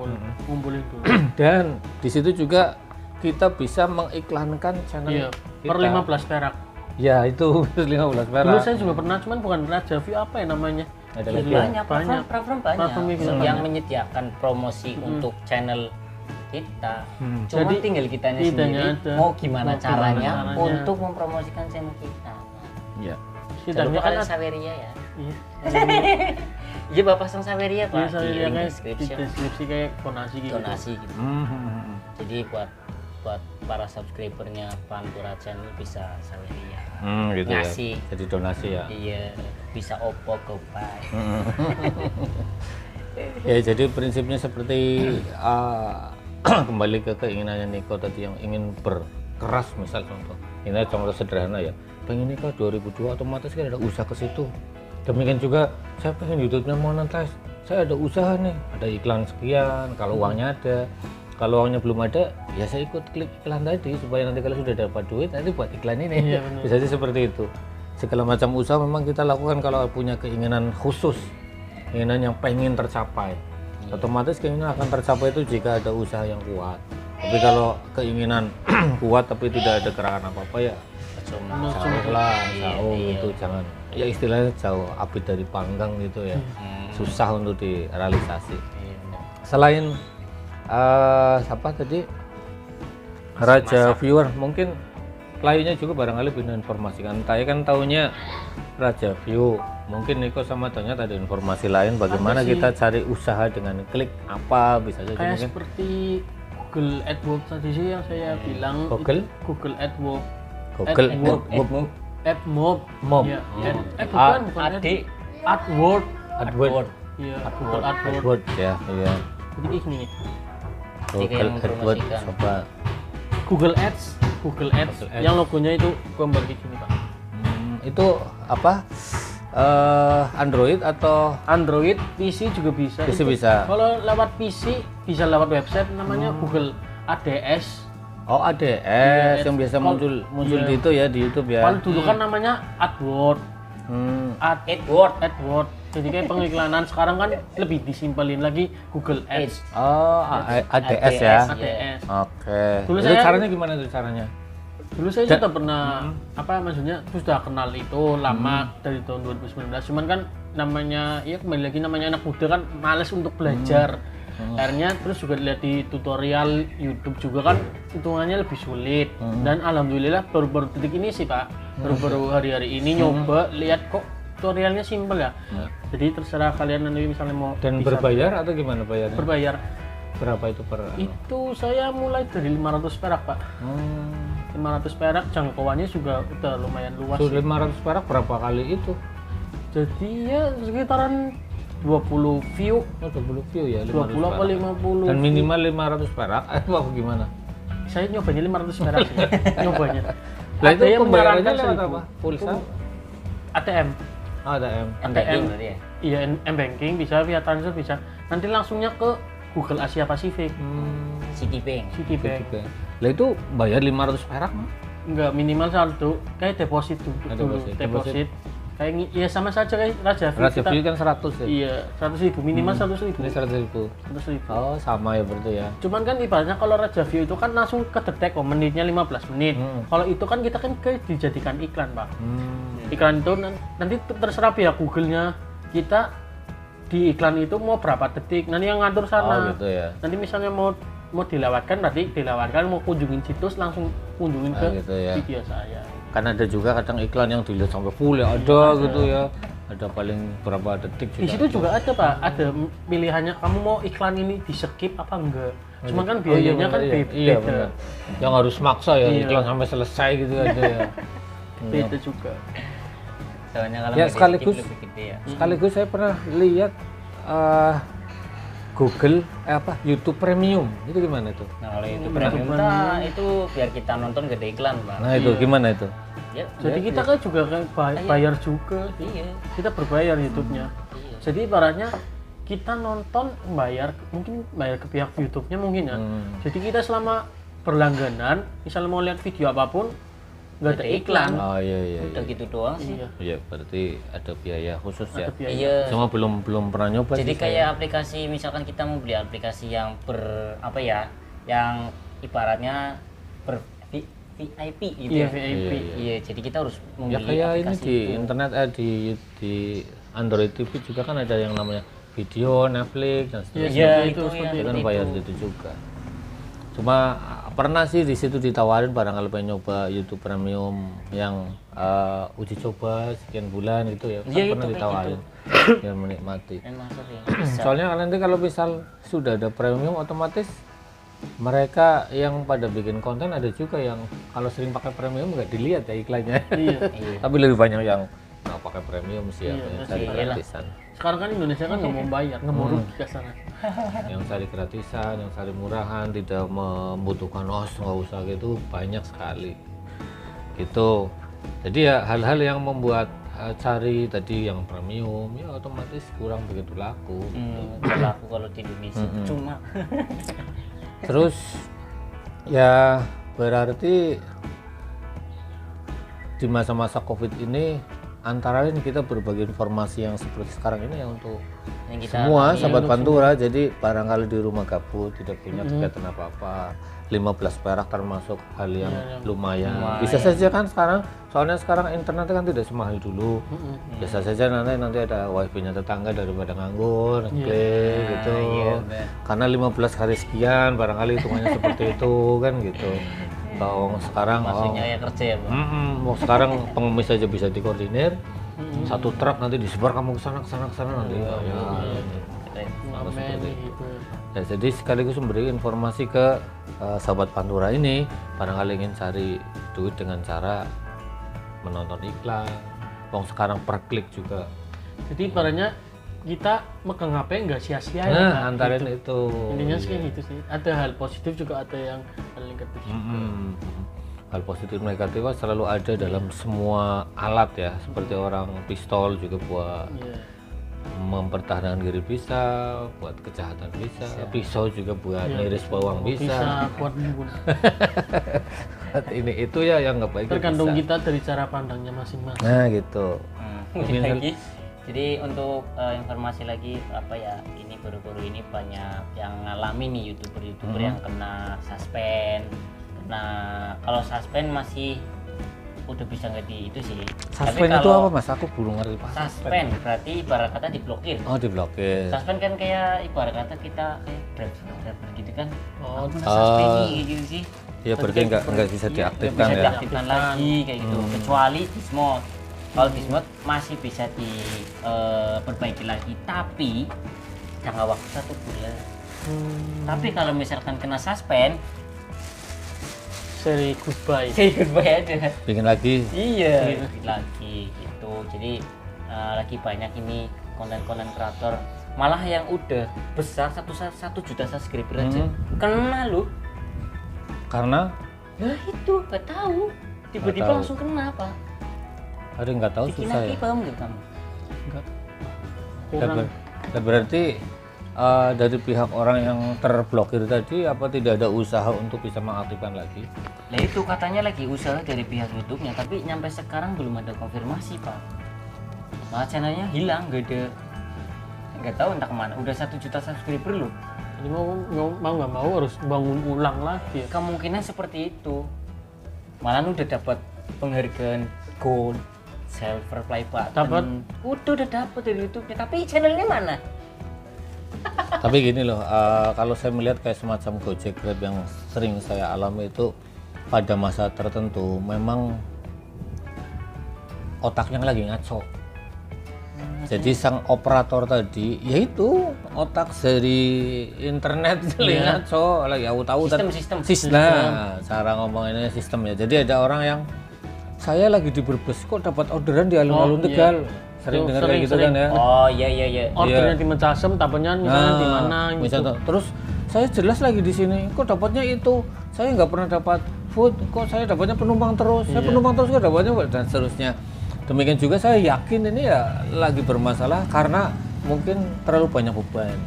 Ngumpulin dulu. Dan di situ juga kita bisa mengiklankan channel Iya, kita. per 15 perak. Ya itu 15 perak. Dulu saya juga pernah, cuman bukan Raja View, apa ya namanya? Ada lagi. banyak Banyak. platform Platform banyak itu yang banyak. menyediakan promosi untuk channel kita. Cuma Jadi, tinggal kitanya kitanya sendiri ada. mau gimana Mau caranya gimana caranya. untuk mempromosikan channel kita. Ya. Jangan Setidaknya lupa kan kalian ada. Saweria ya. Iya. Iya Bapak pasang Saweria Pak Iya, saya di lihat link kayak di description. deskripsi kayak donasi gitu. Donasi gitu. Jadi buat para subscribernya Pantura Channel bisa Saweria. Gitu Ngasih. ya. Jadi donasi ya. Iya, bisa Oppo, GoPay. Ya jadi prinsipnya seperti kembali ke keinginannya Niko tadi yang ingin berkeras, misal contoh. Ini contoh sederhana ya. Pengen nikah 2002 otomatis kan ada usaha ke situ. Demikian juga saya pengen YouTube-nya monetize. Saya ada usaha nih, ada iklan sekian, kalau uangnya ada. Kalau uangnya belum ada, ya saya ikut klik iklan tadi supaya nanti kalau sudah dapat duit nanti buat iklan ini. Iya, benar. Bisa sih seperti itu. Segala macam usaha memang kita lakukan kalau punya keinginan khusus, keinginan yang pengen tercapai. Otomatis keinginan akan tercapai itu jika ada usaha yang kuat. Tapi kalau keinginan kuat tapi tidak ada gerakan apa-apa ya jauh lah, jauh itu jangan. Ya istilahnya jauh api dari panggang gitu ya. Susah untuk direalisasi. Selain siapa tadi Raja Viewer, mungkin lainnya juga barangkali bisa informasikan. Saya kan taunya Raja View, mungkin Niko sama tanya tadi informasi lain bagaimana kita cari usaha dengan klik apa bisa saja Kayak mungkin seperti Google AdWords tadi sih yang saya bilang. Google AdWords. Google AdMob. Mob. Iya. Bukan Adik. AdWords. AdWords Iya, Google AdWords. AdWords ya iya Jadi ini nih. Google yang AdWords mempromosikan. coba Google Ads yang logonya itu gambar kayak gini Pak. itu apa Android atau Android, PC juga bisa. PC Itu bisa. Kalau lewat PC bisa lewat website namanya Google ADS. oh ADS yang biasa muncul iya. di itu ya di YouTube ya. Kalau dulu kan namanya AdWords. AdWords. Jadi kayak pengiklanan sekarang kan lebih disimpelin lagi Google Ads. Oh, ADS ya. ADS. Oke. Dulu Itu saya- caranya gimana tuh caranya? Dulu saya juga pernah maksudnya sudah kenal itu lama dari tahun 2019. Cuman kan namanya ya kembali lagi namanya anak muda kan males untuk belajar. Akhirnya terus juga lihat di tutorial YouTube juga kan hitungannya lebih sulit. Dan alhamdulillah baru-baru detik ini sih Pak, baru-baru hari-hari ini nyoba lihat kok tutorialnya simpel ya. Jadi terserah kalian nanti misalnya mau Dan bisa berbayar atau gimana bayarnya? berbayar. Berapa itu per? Itu saya mulai dari 500 perak Pak. 500 perak jangkauannya juga udah lumayan luas. Sudah 500 perak berapa kali itu? Jadi ya sekitaran 20 view, Oh, 20 view ya, 20 apa 50. Dan minimal 500 perak apa gimana? Saya nyobanya 500 perak sih. Nyobanya. Lah itu Ada yang pembayarannya menyarankan lewat 1000. apa? Pulsa? ATM. ATM. M-Banking berarti ya? Iya, M-Banking bisa, via transfer bisa. Nanti langsungnya ke Google Asia Pasifik. Citibank. Citibank. Lah itu bayar 500 perak? Enggak, minimal saldo. Kayak deposit dulu. Deposit. Kayak ya sama saja kayak Raja View. Raja View kan 100 ya? Iya, 100.000 minimal 100.000. Ini 100.000. 100.000. Oh, sama ya berarti ya. Cuman kan ibaratnya kalau Raja View itu kan langsung kedetek menitnya 15 menit. Kalau itu kan kita kan kayak dijadikan iklan, Pak. Iklan itu nanti terserah pihak Google-nya kita di iklan itu mau berapa detik. Nanti yang ngatur Oh, sana. gitu ya. Nanti misalnya mau dilewatkan berarti dilewatkan, mau kunjungin situs langsung kunjungin ke gitu ya. video saya. Kan ada juga kadang iklan yang dilihat sampai full ya ada gitu ya. Ada paling berapa detik juga. Di situ juga ada Pak, ada pilihannya kamu mau iklan ini di skip apa enggak. Cuman kan biayanya kan beda. Iya benar. Yang harus maksa ya Iya. iklan sampai selesai gitu aja ya. Beda juga. Soalnya kalau Ya, nggak sekaligus- di-skip lebih gede ya. Sekaligus saya pernah lihat Google YouTube Premium itu gimana tuh? Nah kalau itu premium itu biar kita nonton gede iklan Pak. Nah itu gimana itu? Ya, Jadi kita kan juga kayak bayar juga. iya. Kita berbayar YouTube-nya. Iya. Jadi ibaratnya kita nonton mungkin bayar ke pihak YouTube-nya mungkin ya. Jadi kita selama berlangganan, misalnya mau lihat video apapun, nggak ada iklan. Oh iya. Udah gitu doang sih. Iya, berarti ada biaya khusus ya. Ada biaya. Iya. Cuma belum pernah nyoba Jadi sih kayak aplikasi, misalkan kita mau beli aplikasi yang yang ibaratnya VIP gitu Iya, ya. VIP. Iya, jadi kita harus ya membeli kayak ini aplikasi di itu. internet di Android TV juga kan ada yang namanya video, Netflix dan seterusnya. Iya, itu itu seperti Itu kan itu. bayar gitu juga. Cuma pernah sih di situ ditawarin barangkali pengen nyoba YouTube Premium yang uji coba sekian bulan gitu ya. Kan Iya, pernah itu kayak ditawarin biar menikmati. Emang sering. Bisa. Soalnya nanti kalau misal sudah ada premium otomatis mereka yang pada bikin konten ada juga yang kalau sering pakai premium nggak dilihat ya iklannya. Iya. Tapi lebih banyak yang nggak pakai premium sih Iya, yang cari iyalah. gratisan. Sekarang kan Indonesia kan nggak mau bayar, nggak mau rugi ke sana. Yang cari gratisan, yang cari murahan, tidak membutuhkan nggak usah gitu banyak sekali. Gitu. Jadi ya hal-hal yang membuat cari tadi yang premium ya otomatis kurang begitu laku. Laku kalau di Indonesia. Cuma Terus ya berarti di masa-masa COVID ini antara lain kita berbagi informasi yang seperti sekarang ini ya untuk yang kita semua alami, sahabat Pantura. Jadi barangkali di rumah gabut tidak punya kegiatan apa-apa, 15 perak termasuk hal yang lumayan. Bisa saja kan sekarang, soalnya sekarang internet kan tidak semahal dulu. Bisa saja nanti ada wifi-nya tetangga daripada nganggur, klik gitu. Karena 15 hari sekian barangkali hitungannya seperti itu kan gitu. Kalau sekarang maksudnya ya kerja ya, Bang. mau sekarang pengemis aja bisa dikoordinir. Satu truk nanti disebar kamu ke sana nanti. Amin gitu. Ya, jadi sekaligus memberi informasi ke sahabat Pantura ini barangkali ingin cari duit dengan cara menonton iklan. Wong sekarang per klik juga. Jadi ibaratnya kita megang HP nggak sia-sia ya. Nah, antara itu. Intinya sih kayak gitu sih. Ada hal positif juga, ada yang hal negatif juga. Hal positif negatif selalu ada dalam semua alat ya, seperti orang pistol juga buat Iya. mempertahankan diri bisa, buat kejahatan bisa, pisau juga buat ngiris bawang Bisa bisa. buat membunuh. Ini itu ya yang nggak baik. Tergantung bisa. kita dari cara pandangnya masing-masing. Nah gitu. Lagi. Jadi untuk informasi lagi ini baru-baru ini banyak yang ngalami nih youtuber yang kena suspend. Nah kalau suspend masih udah bisa nggak di itu sih. Suspend itu apa mas? Aku belum ngerti pak. Suspend berarti ibarat kata diblokir. Oh diblokir. Suspend kan kayak ibarat kata kita driver gitu kan. Oh, Aku kena suspend nih gitu sih. Iya berarti nggak bisa diaktifkan Bisa ya. diaktifkan lagi kayak gitu. Kecuali dismod. Kalau dismod masih bisa diperbaiki lagi, tapi jangka waktu 1 bulan. Tapi kalau misalkan kena suspend, Say goodbye. say goodbye aja. Bikin lagi. Iya, lagi gitu. Jadi lagi banyak ini konten-konten kreator malah yang udah besar 1 juta subscriber aja kena lu. Karena Nah itu nggak tahu. Tiba-tiba tahu. langsung kena apa? ada yang nggak tahu Bikin susah lagi ya. paham nggak kamu? Kurang. Berarti dari pihak orang yang terblokir tadi apa tidak ada usaha untuk bisa mengaktifkan lagi? Nah itu katanya lagi usaha dari pihak YouTube-nya, tapi nyampe sekarang belum ada konfirmasi pak. Malah channelnya hilang, nggak tahu entah kemana. Udah 1 juta subscriber loh. Jadi mau nggak mau harus bangun ulang lagi ya. Kemungkinan seperti itu. Malah udah dapat penghargaan gold, silver play button. Dapat? Udah dapat dari YouTube-nya, tapi channelnya mana? Tapi gini loh, kalau saya melihat kayak semacam Gojek Grab yang sering saya alami itu pada masa tertentu memang otaknya lagi ngaco. Jadi sang operator tadi, yaitu otak dari internet lagi ngaco, lagi tahu Sistem. Nah, cara ngomonginnya sistem ya. Jadi ada orang yang saya lagi di Brebes kok dapat orderan di alun-alun Tegal. Sering dengar kayak gitu kan ya. Oh iya. Ordernya di Mencasem, tapenya misalnya di mana gitu. Misalnya, terus saya jelas lagi di sini, kok dapatnya itu. Saya nggak pernah dapat food, kok saya dapatnya penumpang terus. Saya penumpang terus kok dapatnya dan seterusnya. Demikian juga saya yakin ini ya lagi bermasalah karena mungkin terlalu banyak beban.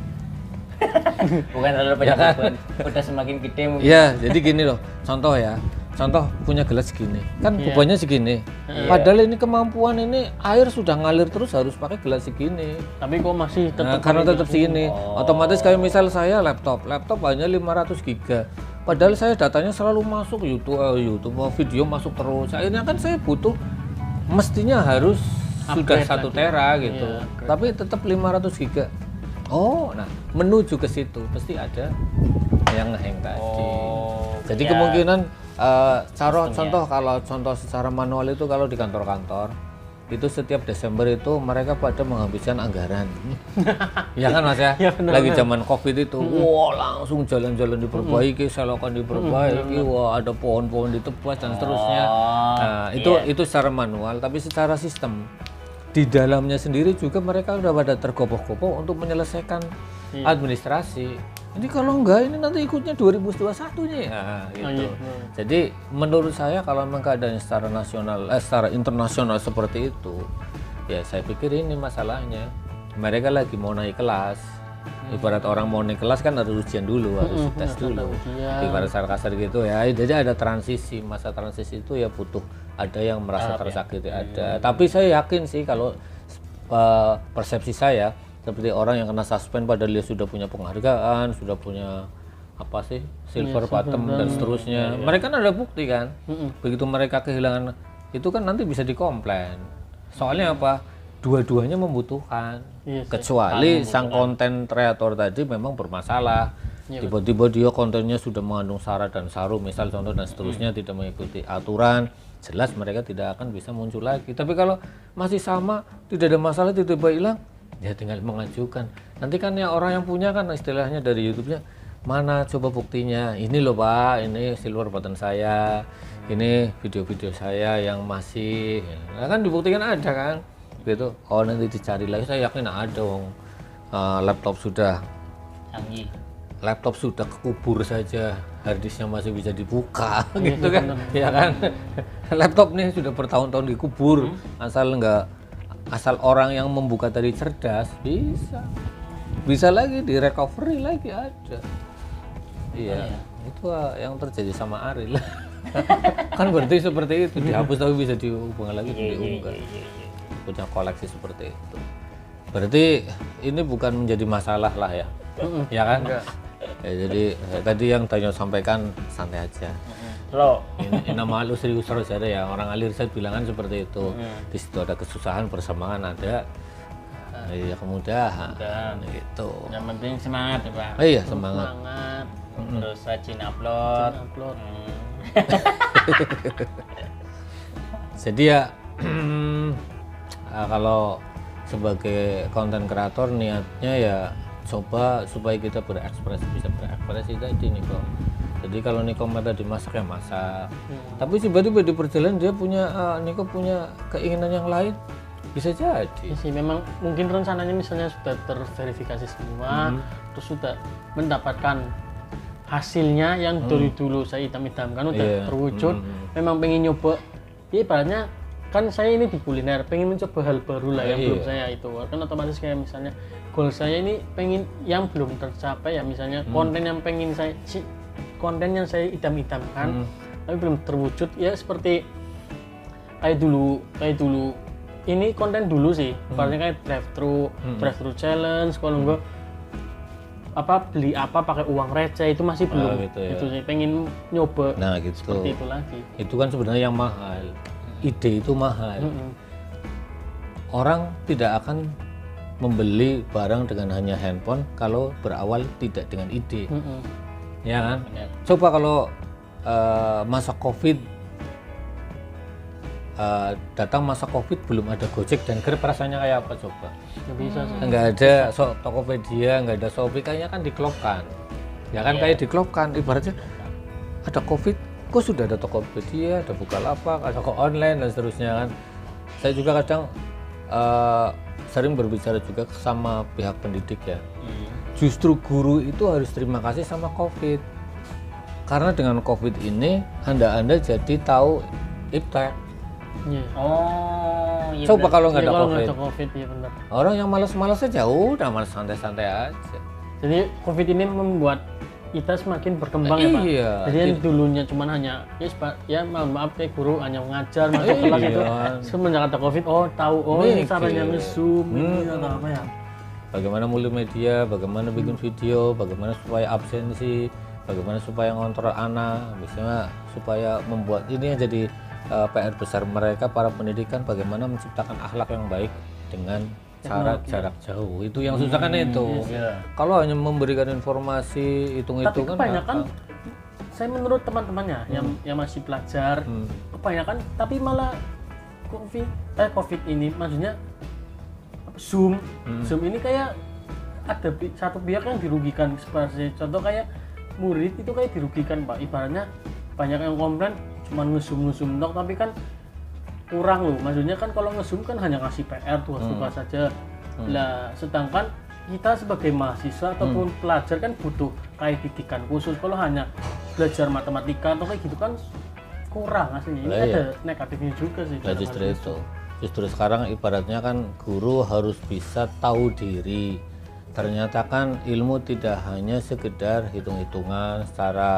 Bukan terlalu banyak beban. Udah semakin gede mungkin. Iya, jadi gini loh, contoh ya. contoh punya gelas segini, kan bebannya segini. Padahal ini kemampuan ini air sudah ngalir terus harus pakai gelas segini. Tapi kok masih tetap Karena tetap segini. Otomatis kayak misal saya laptop hanya 500 giga. Padahal saya datanya selalu masuk YouTube video masuk terus. Akhirnya kan saya butuh mestinya harus sudah 1 tera gitu. Tapi tetap 500 giga. Oh, nah menuju ke situ pasti ada yang ngehang tadi. Jadi kemungkinan contoh secara manual itu kalau di kantor-kantor itu setiap Desember itu mereka pada menghabiskan anggaran. Ya kan Mas ya? Lagi zaman Covid itu, wah langsung jalan-jalan diperbaiki, selokan diperbaiki, wah ada pohon-pohon ditebas dan seterusnya. Nah, itu secara manual, tapi secara sistem di dalamnya sendiri juga mereka udah pada tergopoh-gopoh untuk menyelesaikan administrasi. Ini kalau enggak, ini nanti ikutnya 2021-nya ya, gitu. Jadi menurut saya kalau memang keadaan secara internasional seperti itu, ya saya pikir ini masalahnya. Mereka lagi mau naik kelas. Ibarat orang mau naik kelas kan harus ujian dulu, harus tes dulu. Ibarat kasar gitu ya. Jadi ada transisi, masa transisi itu ya butuh ada yang merasa tersakiti ada. Tapi saya yakin sih kalau persepsi saya seperti orang yang kena suspend padahal dia sudah punya penghargaan, sudah punya apa sih silver bottom dan seterusnya. Mereka kan ada bukti kan. Begitu mereka kehilangan itu kan nanti bisa dikomplain. Soalnya apa? Dua-duanya membutuhkan. Kecuali sang konten kreator tadi memang bermasalah. Tiba-tiba dia kontennya sudah mengandung sara dan saru misal contoh dan seterusnya tidak mengikuti aturan, jelas mereka tidak akan bisa muncul lagi. Tapi kalau masih sama, tidak ada masalah, tiba-tiba hilang, ya tinggal mengajukan. Nanti kan ya orang yang punya kan istilahnya dari YouTube-nya, mana coba buktinya? Ini loh Pak, ini silver button saya, ini video-video saya yang masih, ya kan dibuktikan ada kan, gitu. Oh nanti dicari lagi, saya yakin ada wong laptop sudah canggih. Laptop sudah kekubur saja, harddisknya masih bisa dibuka, gitu kan? Ya kan? Laptop nih sudah bertahun-tahun dikubur, asal orang yang membuka tadi cerdas bisa lagi di recovery lagi ada. Iya, itu yang terjadi sama Ariel. Kan berarti seperti itu dihapus tapi bisa dihubungi lagi diunggah. Punya koleksi seperti itu. Berarti ini bukan menjadi masalah lah ya, ya kan? Ya, jadi tadi yang Tanyo sampaikan santai aja. Lo ini nama lu serius terus ada ya, orang ahli riset bilang kan seperti itu. Di situ ada kesusahan, persamaan ada, ya kemudahan gitu. Yang penting semangat ya Pak. Iya semangat. Terus rajin upload. Jadi ya kalau sebagai konten kreator niatnya ya coba supaya kita bisa berekspresi tadi nih kok. Jadi kalau Niko tadi masak ya masak. Tapi tiba-tiba di perjalanan dia Niko punya keinginan yang lain, bisa jadi. Ya sih, memang mungkin rencananya misalnya sudah terverifikasi semua, terus sudah mendapatkan hasilnya yang dari dulu saya idam-idamkan udah terwujud. Memang pengen nyoba, ya ibaratnya kan saya ini di kuliner, pengen mencoba hal baru lah yang belum saya itu. Kan otomatis kayak misalnya goal saya ini pengen yang belum tercapai ya, misalnya konten yang pengen konten yang saya idam-idamkan tapi belum terwujud ya, seperti kayak dulu ini konten dulu sih ibaratnya kayak drive thru challenge, kalau enggak beli apa pakai uang receh itu masih belum gitu ya. Itu sih pengen nyoba gitu. Seperti itu lagi. Itu kan sebenarnya yang mahal, ide itu mahal. Orang tidak akan membeli barang dengan hanya handphone kalau berawal tidak dengan ide. Ya kan? Coba kalau masa Covid datang masa Covid belum ada Gojek dan Grab, rasanya kayak apa coba? Nggak bisa sih. Nggak ada Tokopedia, nggak ada Shopee, kayaknya kan diklopkan. Ya kan kayak diklopkan, ibaratnya ada Covid, kok sudah ada Tokopedia, ada Bukalapak, ada toko online dan seterusnya kan. Saya juga kadang sering berbicara juga sama pihak pendidik ya. Justru guru itu harus terima kasih sama Covid, karena dengan Covid ini Anda jadi tahu iptek. Oh, iya. Coba kalau nggak ada kalau COVID, nggak ada COVID ya benar. orang yang malas-malas aja udah malas santai-santai aja. Jadi COVID ini membuat kita semakin berkembang ya Pak. Iya. Jadi yang dulunya cuma hanya ya mohon maaf kayak guru hanya mengajar masuk kelas itu. Semenjak ada Covid, tahu ini caranya nge-zoom ini atau apa ya. Bagaimana multimedia, bagaimana bikin video, bagaimana supaya absensi, bagaimana supaya ngontrol anak, misalnya supaya membuat ini yang jadi PR besar mereka para pendidikan, bagaimana menciptakan akhlak yang baik dengan cara jarak jauh. Itu yang susah kan itu. Kalau hanya memberikan informasi hitung-hitungan. Tapi kebanyakan saya menurut teman-temannya yang masih belajar kebanyakan tapi malah COVID ini maksudnya Zoom ini kayak ada satu pihak yang dirugikan. Seperti contoh kayak murid itu kayak dirugikan Pak, ibaratnya banyak yang komplain cuma nge-zoom dong, tapi kan kurang loh, maksudnya kan kalau nge-zoom kan hanya ngasih PR tugas saja lah, sedangkan kita sebagai mahasiswa ataupun pelajar kan butuh kayak didikan khusus. Kalau hanya belajar matematika atau kayak gitu kan kurang aslinya. Ini ada negatifnya juga sih. Justru sekarang ibaratnya kan guru harus bisa tahu diri. Ternyata kan ilmu tidak hanya sekedar hitung-hitungan secara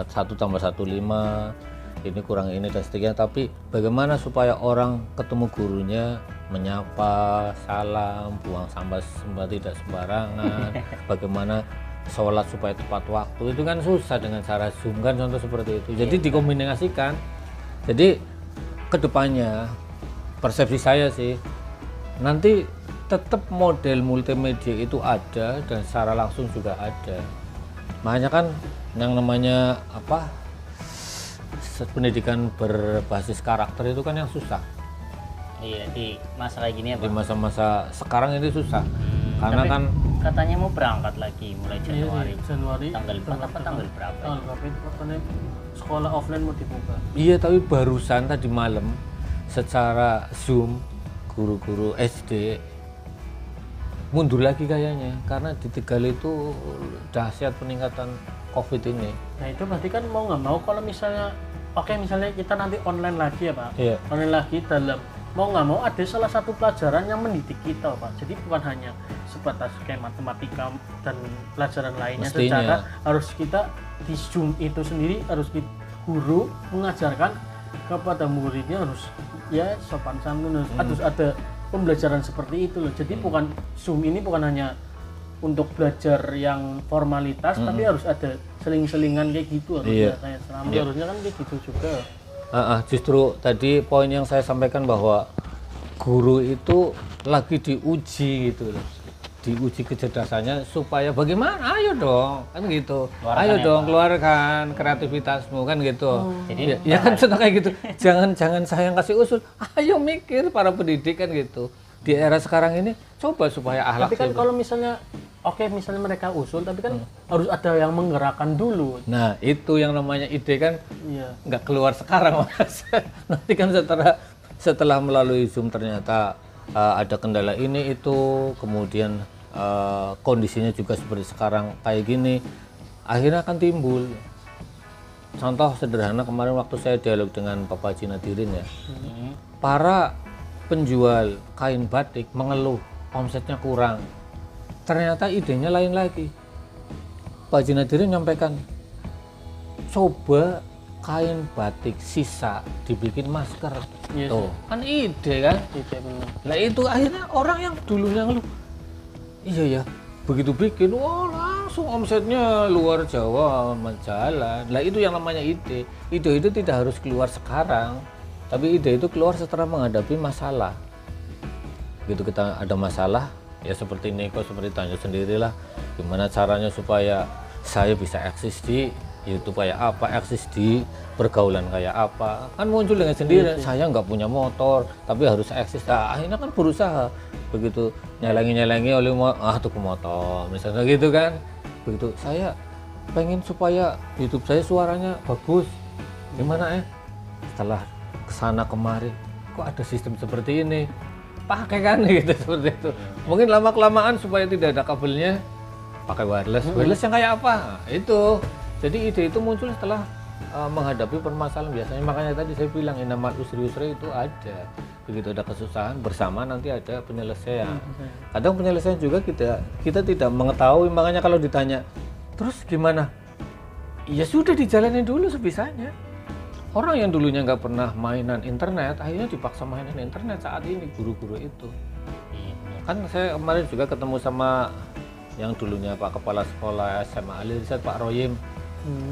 1 tambah 1 5, ini kurang ini dan seterusnya, tapi bagaimana supaya orang ketemu gurunya menyapa, salam, buang sampah tidak sembarangan, bagaimana sholat supaya tepat waktu, itu kan susah dengan cara Zoom kan, contoh seperti itu. Jadi dikombinasikan. Jadi kedepannya persepsi saya sih nanti tetap model multimedia itu ada dan secara langsung juga ada. Makanya kan yang namanya pendidikan berbasis karakter itu kan yang susah. Iya, di masa kayak gini ya Pak. Di masa-masa sekarang ini susah. Karena kan katanya mau berangkat lagi mulai Januari. Tanggal 4 apa tanggal berapa? Tanggal berapa itu katanya sekolah offline mau dibuka. Iya, tapi barusan tadi malam secara Zoom guru-guru SD mundur lagi kayaknya karena di Tegal itu dahsyat peningkatan COVID ini. Nah itu berarti kan mau nggak mau kalau misalnya misalnya kita nanti online lagi ya Pak, online lagi dalam mau nggak mau ada salah satu pelajaran yang mendidik kita Pak. Jadi bukan hanya sebatas kayak matematika dan pelajaran lainnya. Mestinya. Secara harus kita di Zoom itu sendiri harus guru mengajarkan kepada muridnya harus ya sopan santun, harus ada pembelajaran seperti itu loh. Jadi bukan Zoom ini bukan hanya untuk belajar yang formalitas, tapi harus ada seling-selingan kayak gitu harusnya kayak selama harusnya kan kayak gitu juga. Justru tadi poin yang saya sampaikan bahwa guru itu lagi diuji gitu loh. Diuji kecerdasannya supaya bagaimana, ayo dong kan gitu, ayo dong keluarkan kreativitasmu kan gitu. Jadi ya kan contoh kayak gitu, jangan saya yang kasih usul, ayo mikir para pendidik kan gitu. Di era sekarang ini coba supaya akhlak. Tapi kan kalau misalnya misalnya mereka usul, tapi kan harus ada yang menggerakkan dulu. Nah itu yang namanya ide kan nggak keluar sekarang Mas. Nanti kan setelah melalui Zoom ternyata ada kendala ini itu, kemudian kondisinya juga seperti sekarang kayak gini, akhirnya akan timbul. Contoh sederhana kemarin waktu saya dialog dengan Bapak Haji Nadirin ya, para penjual kain batik mengeluh omsetnya kurang. Ternyata idenya lain lagi. Pak Haji Nadirin menyampaikan, coba kain batik sisa dibikin masker. Tuh kan ide kan. Nah itu akhirnya orang yang dulunya ngeluh, iya ya begitu bikin langsung omsetnya luar Jawa menjalan. Nah itu yang namanya ide. Ide itu tidak harus keluar sekarang, tapi ide itu keluar setelah menghadapi masalah. Begitu kita ada masalah ya seperti Niko, seperti tanya sendirilah gimana caranya supaya saya bisa eksis di YouTube kayak apa, eksis di pergaulan kayak apa, kan muncul dengan sendiri. Saya nggak punya motor tapi harus eksis. Nah, akhirnya kan berusaha begitu nyelengi oleh tuku motor misalnya gitu kan. Begitu saya pengen supaya YouTube saya suaranya bagus, gimana setelah kesana kemari kok ada sistem seperti ini, pakai kan gitu seperti itu. Mungkin lama kelamaan supaya tidak ada kabelnya pakai wireless yang kayak apa. Nah, itu jadi ide itu muncul setelah menghadapi permasalahan biasanya. Makanya tadi saya bilang innamal usri yusra itu ada. Begitu ada kesusahan bersama nanti ada penyelesaian. Kadang penyelesaian juga kita tidak mengetahui. Makanya kalau ditanya terus gimana ya sudah dijalanin dulu sebisanya. Orang yang dulunya nggak pernah mainan internet, akhirnya dipaksa mainan internet saat ini, guru-guru itu. Kan saya kemarin juga ketemu sama yang dulunya Pak Kepala Sekolah SMA Ali Riset, Pak Royim.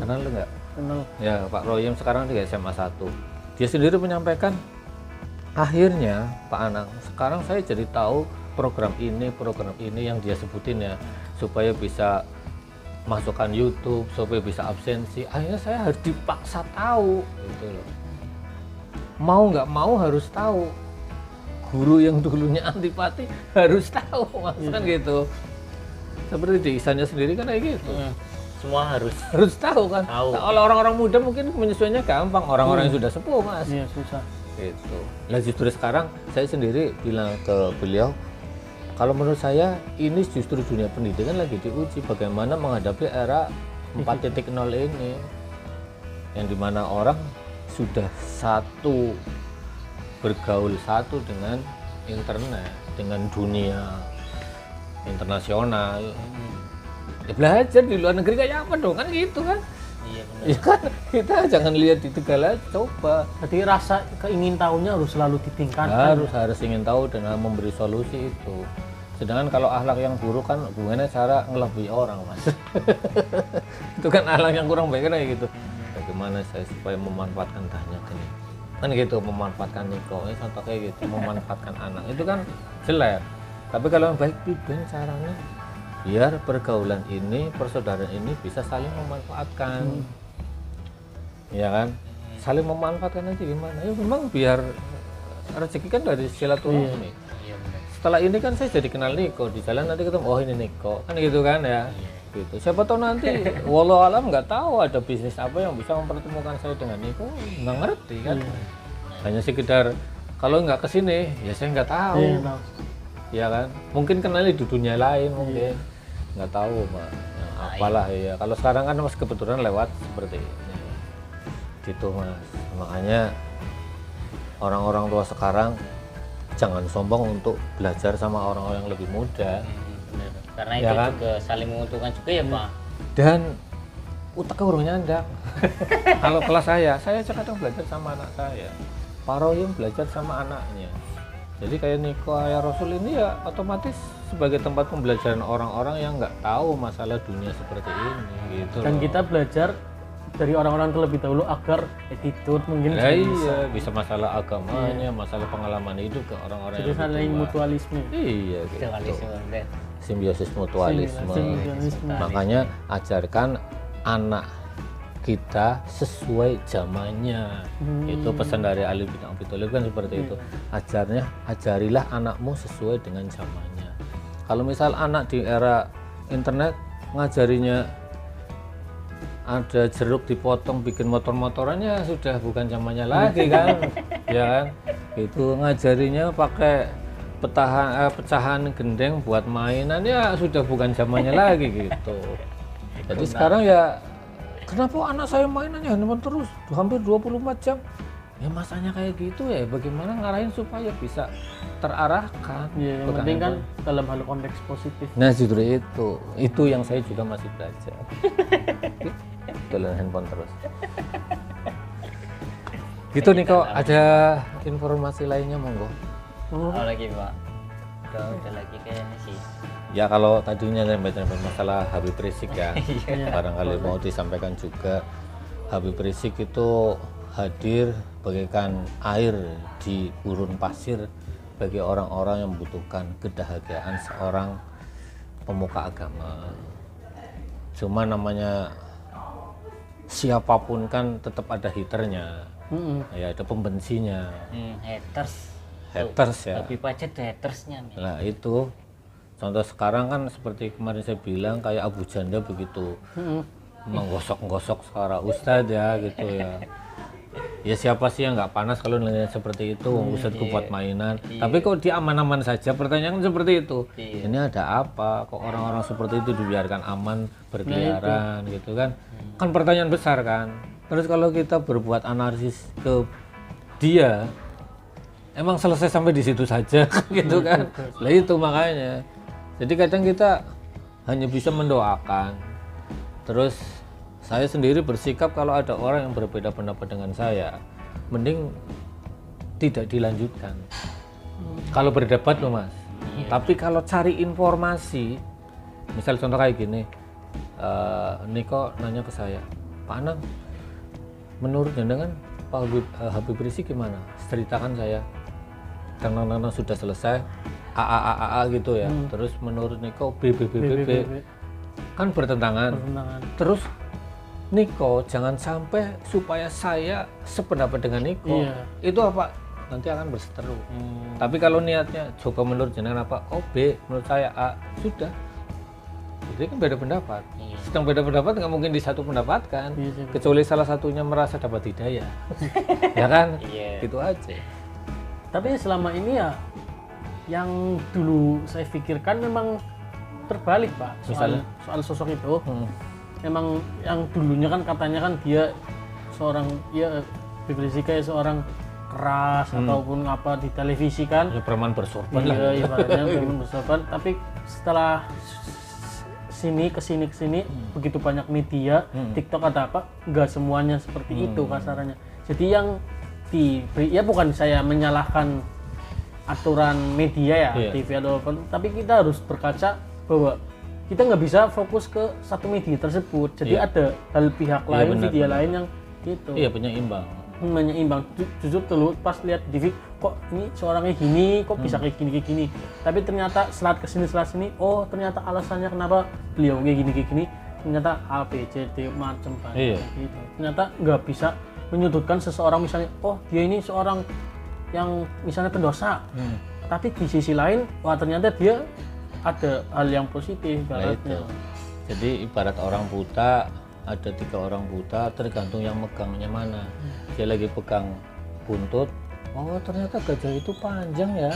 Kenal lu nggak? Kenal. Ya, Pak Royim sekarang di SMA 1. Dia sendiri menyampaikan, akhirnya Pak Anang, sekarang saya jadi tahu program ini yang dia sebutin ya, supaya bisa masukkan YouTube, supaya bisa absensi. Akhirnya saya harus dipaksa tahu gitu loh. Mau nggak mau harus tahu. Guru yang dulunya antipati harus tahu, kan gitu. Seperti di Ihsannya sendiri kan kayak gitu. Semua harus Tahu kan. Kalau orang-orang muda mungkin menyesuaikannya gampang, orang-orang yang sudah sepuh Mas. Iya, susah. Gitu. Lah justru sekarang saya sendiri bilang ke beliau, kalau menurut saya ini justru dunia pendidikan lagi diuji bagaimana menghadapi era 4.0 ini, yang dimana orang sudah bergaul satu dengan internet, dengan dunia internasional. Ya belajar di luar negeri kayak apa dong, kan gitu kan. Iya benar. Ya kan kita jangan lihat di Tegal, coba. Jadi rasa keingin tahunya harus selalu ditingkatkan. Harus ingin tahu dan memberi solusi itu. Sedangkan kalau akhlak yang buruk kan hubungannya cara ngelebihi orang, Mas. Itu kan akhlak yang kurang baik kayak gitu. Bagaimana saya supaya memanfaatkan banyak ini? Kan gitu, memanfaatkan Niko, ini contoh kayak gitu, memanfaatkan anak. Itu kan jelek. Tapi kalau yang baik, bagaimana caranya? Biar pergaulan ini, persaudaraan ini bisa saling memanfaatkan. Ya kan? Saling memanfaatkan aja gimana? Ya memang biar rezeki kan dari silaturahmi. Setelah ini kan saya jadi kenal Niko, di jalan nanti ketemu, oh ini Niko, kan gitu kan ya. Gitu. Siapa tahu nanti walau alam nggak tahu ada bisnis apa yang bisa mempertemukan saya dengan Niko, nggak ngerti kan. Hanya sekedar kalau nggak kesini ya saya nggak tahu. Ya kan, mungkin kenalnya di dunia lain mungkin nggak tahu Mas. Nah, apalah ya. Kalau sekarang kan Mas kebetulan lewat seperti ini. Gitu Mas. Makanya orang-orang tua sekarang jangan sombong untuk belajar sama orang-orang yang lebih muda. Karena ya itu kan? juga saling menguntungkan juga ya Pak. Dan utaknya urung nyandak. Kalau kelas saya kadang belajar sama anak saya. Pak Royim belajar sama anaknya. Jadi kayak Niko Ayah Rasul ini ya otomatis sebagai tempat pembelajaran orang-orang yang nggak tahu masalah dunia seperti ini gitu. Dan loh. kita belajar dari orang-orang terlebih dahulu agar attitude mungkin bisa masalah agamanya, masalah pengalaman hidup ke orang-orang jadi yang saling tua. mutualisme. Iya gitu. Simbiosis mutualisme. Simbiosis. Makanya ajarkan anak kita sesuai zamannya. Itu pesan dari Ali bin Abi Thalib kan seperti itu. Ajarilah anakmu sesuai dengan zamannya. Kalau misal anak di era internet ngajarinya ada jeruk dipotong bikin motor-motorannya sudah bukan zamannya lagi kan. Ya kan? Itu ngajarinya pakai pecahan gendeng buat mainan ya sudah bukan zamannya lagi gitu. Jadi sekarang ya kenapa anak saya mainannya handphone terus hampir 24 jam? Ya masanya kayak gitu ya, bagaimana ngarahin supaya bisa terarahkan. Ya, yang penting kan dalam hal konteks positif. Nah justru itu yang saya juga masih belajar. Dalam handphone terus. Gitu nih kok, ada informasi lainnya monggo. Oh lagi Pak, udah lagi kayaknya sih. Ya kalau tadinya nyampe masalah Habib Rizik ya, barangkali mau disampaikan juga. Habib Rizik itu hadir bagaikan air di gurun pasir bagi orang-orang yang membutuhkan kebahagiaan seorang pemuka agama. Cuma namanya siapapun kan tetap ada haternya, ya ada pembencinya. Haters ya. Lebih pacet hatersnya. Nah itu contoh sekarang kan seperti kemarin saya bilang kayak Abu Janda begitu, menggosok-gosok suara Ustadz ya gitu ya. Ya siapa sih yang nggak panas kalau nilainya seperti itu, Ustadzku buat mainan. Tapi kok dia aman-aman saja, pertanyaan seperti itu. Ini ada apa? Kok orang-orang seperti itu dibiarkan aman berkeliaran gitu kan? Kan pertanyaan besar kan. Terus kalau kita berbuat analisis ke dia, emang selesai sampai di situ saja gitu kan? Lah itu makanya. Jadi kadang kita hanya bisa mendoakan. Terus Saya sendiri bersikap kalau ada orang yang berbeda pendapat dengan saya, mending tidak dilanjutkan. Kalau berdebat loh Mas. Tapi kalau cari informasi, misal contoh kayak gini, Niko nanya ke saya, Pak Anang, menurut jenengan Pak Habib Rizik gimana? Ceritakan saya. Karena sudah selesai, A gitu ya. Terus menurut Niko B. Kan bertentangan. Terus Niko jangan sampai supaya saya sependapat dengan Niko. Itu apa? Nanti akan berseteru. Tapi kalau niatnya coba menurut jenengan apa? Oh B, menurut saya A, sudah. Jadi kan beda pendapat. Sedang beda pendapat nggak mungkin di satu pendapat kan. Kecuali salah satunya merasa dapat hidayah. Ya kan? Gitu aja. Tapi selama ini ya yang dulu saya pikirkan memang terbalik Pak. Soal sosok itu. Memang yang dulunya kan katanya kan dia seorang Habib Rizik kayak seorang keras ataupun apa di televisi kan. Ya preman bersorban lah. Iya, ibaratnya preman bersorban. Tapi setelah kesini begitu banyak media, TikTok ada apa, nggak semuanya seperti itu kasarannya. Jadi yang ya bukan saya menyalahkan aturan media ya, TV atau apa, tapi kita harus berkaca bahwa kita nggak bisa fokus ke satu media tersebut. Jadi ada hal pihak lain, media lain yang gitu. Iya, penyeimbang. Jujur dulu pas lihat TV, kok ini seorangnya gini, kok bisa kayak gini. Tapi ternyata selat sini, oh ternyata alasannya kenapa beliau kayak gini, ternyata A, B, C, D macam banyak gitu. Ternyata nggak bisa menyudutkan seseorang misalnya, oh dia ini seorang yang misalnya pendosa, tapi di sisi lain, wah ternyata dia ada hal yang positif ibaratnya. Jadi ibarat orang buta, ada 3 orang buta, tergantung yang megangnya mana. Dia lagi pegang buntut, oh ternyata gajah itu panjang ya,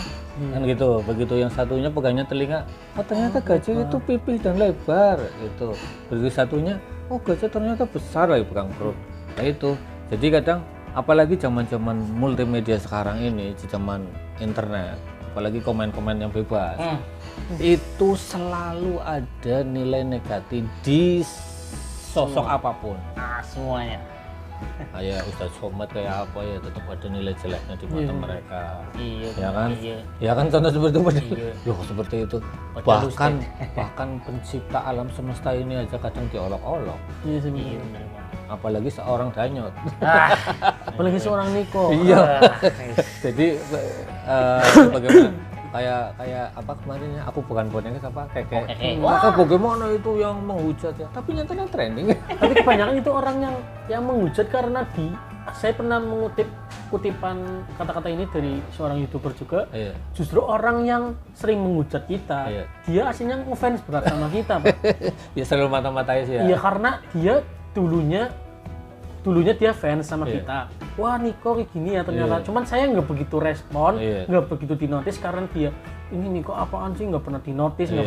kan gitu. Begitu yang satunya pegangnya telinga, oh ternyata gajah itu pipih dan lebar gitu. Begitu satunya, oh gajah ternyata besar lagi pegang perut. Nah itu. Jadi kadang apalagi zaman-zaman multimedia sekarang ini, di zaman internet, apalagi komen-komen yang bebas, itu selalu ada nilai negatif di sosok apapun. Semuanya. Kayak Ustaz Somad kayak apa ya, tetap ada nilai jeleknya di mata mereka. Ya kan? Iya. Ya kan contoh seperti itu. Loh seperti itu. Bahkan pencipta alam semesta ini aja kadang diolok-olok. Iya sebenarnya. Apalagi seorang Danyot. Apalagi seorang Niko. Iya. Jadi bagaimana? Kayak apa kemarin ya, aku bukan boneka apa kayak maka bagaimana itu yang menghujat ya, tapi nyatanya trending. Tapi kebanyakan itu orang yang menghujat karena saya pernah mengutip kutipan kata-kata ini dari seorang YouTuber juga. Justru orang yang sering menghujat kita, dia aslinya ngefans berat sama kita Pak. Ya selalu mata-matai sih ya. Iya, karena dia dulunya dia fans sama kita. Wah Niko kayak gini ya ternyata. Cuman saya nggak begitu respon, nggak begitu dinotis karena dia ini Niko apaan sih, nggak pernah dinotis, nggak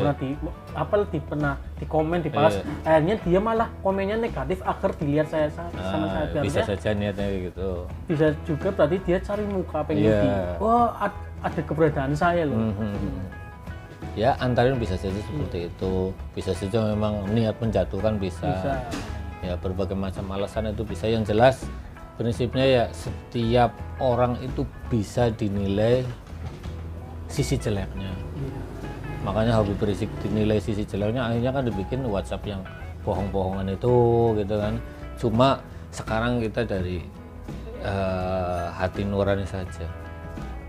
pernah di komen, dibalas. Akhirnya dia malah komennya negatif agar dilihat saya sama saya. Bisa saja niatnya gitu. Bisa juga berarti dia cari muka pengen wah ada keberadaan saya loh. Ya antara bisa saja seperti itu, bisa saja memang niat menjatuhkan bisa. Ya berbagai macam alasan itu bisa. Yang jelas prinsipnya ya setiap orang itu bisa dinilai sisi jeleknya. Makanya Habib Rizik dinilai sisi jeleknya, akhirnya kan dibikin WhatsApp yang bohong-bohongan itu gitu kan. Cuma sekarang kita dari hati nurani saja.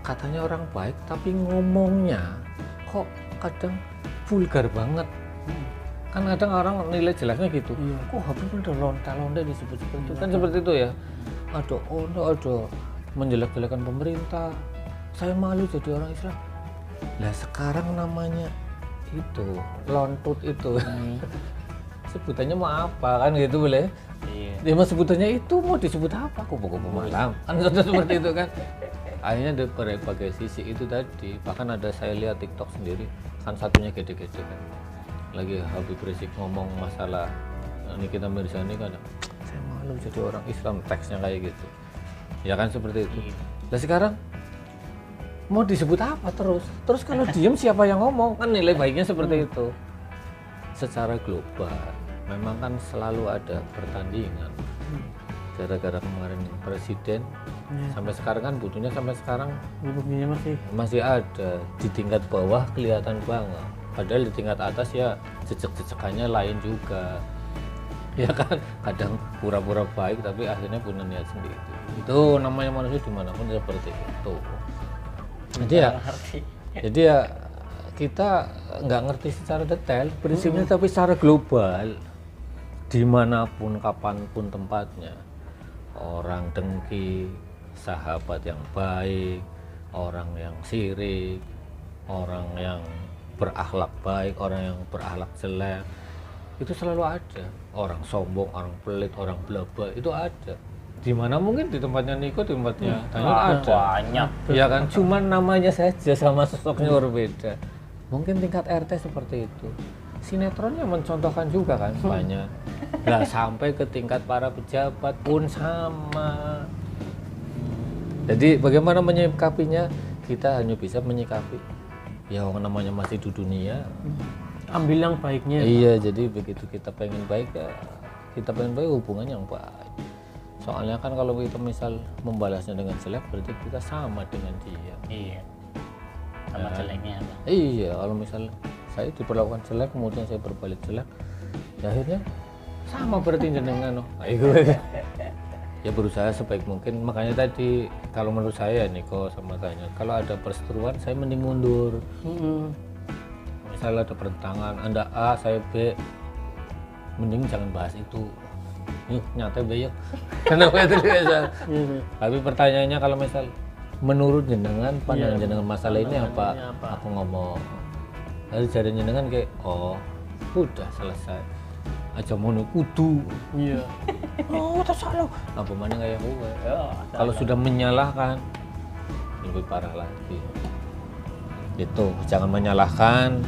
Katanya orang baik tapi ngomongnya kok kadang vulgar banget. Kan kadang orang nilai jeleknya gitu. Kok Habib udah lonta-lonta disebut seperti itu. Kan seperti itu ya. Aduh, menjelek-jelekan pemerintah. Saya malu jadi orang Islam. Lah sekarang namanya itu lontut itu. Sebutannya mau apa kan gitu boleh? Dia mau sebutannya itu mau disebut apa? Kupu-kupu malam. Kan seperti itu kan. Akhirnya dari berbagai sisi itu tadi. Bahkan ada saya lihat TikTok sendiri kan satunya gede-gede kan. Lagi Habib Rizik ngomong masalah Nikita Mirzani kan, saya malu jadi orang Islam, teksnya kayak gitu ya kan seperti itu. Nah sekarang mau disebut apa terus kalau diem siapa yang ngomong, kan nilai baiknya seperti itu secara global. memang kan selalu ada pertandingan. Gara-gara kemarin presiden sampai sekarang kan butuhnya sampai sekarang buktinya masih ada. Di tingkat bawah kelihatan banget, padahal di tingkat atas ya jejak-jejakannya lain juga ya kan, kadang pura-pura baik tapi akhirnya punya niat sendiri. Itu namanya manusia dimanapun seperti itu. Jadi ya kita nggak ngerti secara detail prinsipnya, tapi secara global dimanapun kapanpun tempatnya, orang dengki, sahabat yang baik, orang yang sirik, orang yang berakhlak baik, orang yang berakhlak jelek, itu selalu ada. Orang sombong, orang pelit, orang blabla, itu ada. Di mana mungkin di tempatnya Niko, di tempatnya Daniel ada. Banyak. Ya kan, cuman namanya saja sama sosoknya berbeda. Mungkin tingkat RT seperti itu. Sinetronnya mencontohkan juga kan banyak. Nah, sampai ke tingkat para pejabat pun sama. Jadi bagaimana menyikapinya? Kita hanya bisa menyikapi ya orang namanya masih di dunia. Ambil yang baiknya. Iya, jadi begitu kita pengen baik ya, kita pengen baik hubungan yang baik. Soalnya kan kalau kita misal membalasnya dengan jelek berarti kita sama dengan dia. Iya. Sama jeleknya apa? Iya, kalau misal saya diperlakukan jelek kemudian saya berbalik jelek, ya akhirnya sama berarti jenengan. Ya berusaha sebaik mungkin. Makanya tadi kalau menurut saya Niko sama Tanya, kalau ada perseteruan saya mending mundur. Misalnya ada pertentangan, Anda A, saya B, mending jangan bahas itu. Yuk nyata B yuk. Kenapa itu biasa? Tapi pertanyaannya kalau misal menurut jenengan pandangan jenengan masalah ini apa? Aku ngomong. Lalu jadi jenengan kayak oh udah selesai. Aja mau kudu. Iya. Oh tersalah. Apa mana kayak gue? Kalau sudah menyalahkan lebih parah lagi. Itu jangan menyalahkan.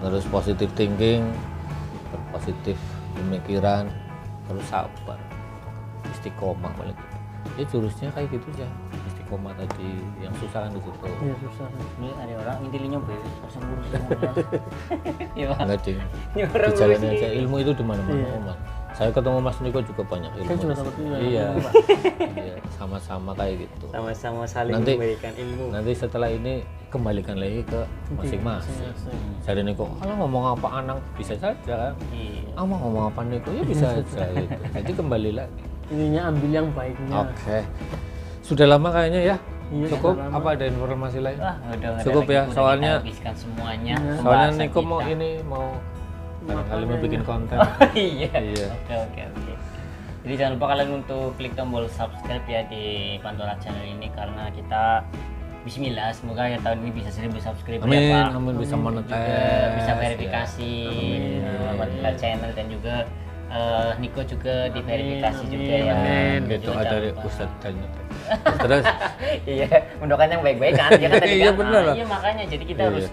Terus positif thinking, positif pemikiran, terus sabar, istiqomah balik. Ya jurusnya kayak gitu ya, istiqomah tadi yang susah kan di situ. Iya susah. Ini ada orang intinya langsung ngurus semuanya. Iya. Enggak ding. Di jalan aja ilmu itu di mana-mana Oman. Saya ketemu Mas Niko juga banyak ilmu. Saya juga dapat ilmu. Iya. Iya, sama-sama kayak gitu. Sama-sama saling Nanti- memberikan ilmu. Nanti setelah ini kembalikan lagi ke masing-masing. Jadi Niko, kalau ngomong apa Anang bisa saja kan? Iya. Ama ngomong apa Niko ya bisa aja gitu. Jadi kembali lagi. Intinya ambil yang baiknya. Oke. Sudah lama kayaknya ya? Iya, Cukup? sudah lama. Apa ada informasi lain? Wah, udah Cukup ya, soalnya- habiskan semuanya. Iya. Soalnya pembahasan Niko mau kita. ini mau barangkali mau Makanya bikin ya. konten. Iya. Iya. Oke. Jadi jangan lupa kalian untuk klik tombol subscribe ya di Pantura Channel ini karena kita Bismillah semoga ya tahun ini bisa 1000 subscriber Amin, ya Pak. amin bisa Juga monetis. bisa verifikasi Pantura Channel dan juga Niko juga diverifikasi juga ya. Amin. Jadi Gitu jangan ada dari lupa. Ustadz Daniel. Terus Iya, mendoakan yang baik-baik kan. Ya kan tadi Iya, kan? benar. Iya makanya jadi kita Iya. harus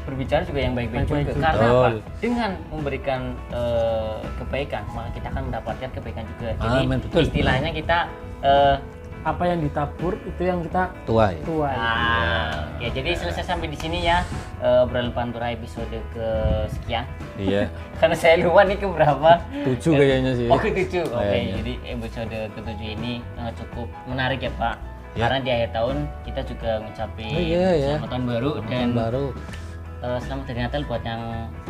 berbicara juga yang baik-baik juga. Baik-baik Karena apa? Betul. Dengan memberikan kebaikan, maka kita akan mendapatkan kebaikan juga. Jadi Amin, betul. istilahnya kita Apa yang ditabur itu yang kita tua ya. tuai. oke, jadi selesai sampai di sini ya obrolan Pantura episode kesekian. Iya. Karena saya lupa nih keberapa. 7 kayaknya sih. Oh, ke-7. Oke, Kayaknya. jadi episode ke-7 ini cukup menarik ya, Pak. Ya. Karena di akhir tahun kita juga ngucapin Oh, iya, ya. selamat tahun baru dan baru selamat hari Natal buat yang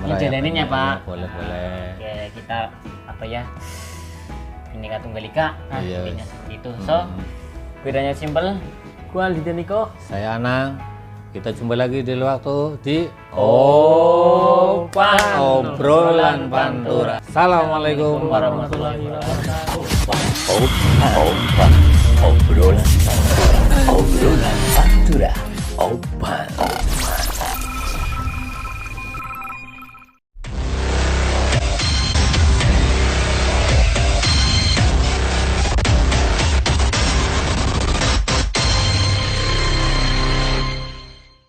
merayakan. ngejalanin ya, Pak. Boleh. Oke, kita apa ya? Bineka Tunggal Ika. Iya, Intinya wes. seperti itu. So, bedanya simpel. Gua Lidya Niko. Saya Anang. Kita jumpa lagi di waktu di Opan. Obrolan Pantura. Assalamualaikum warahmatullahi Warahmatullahi wabarakatuh. Obrolan Pantura. Obrolan Pantura. Opan.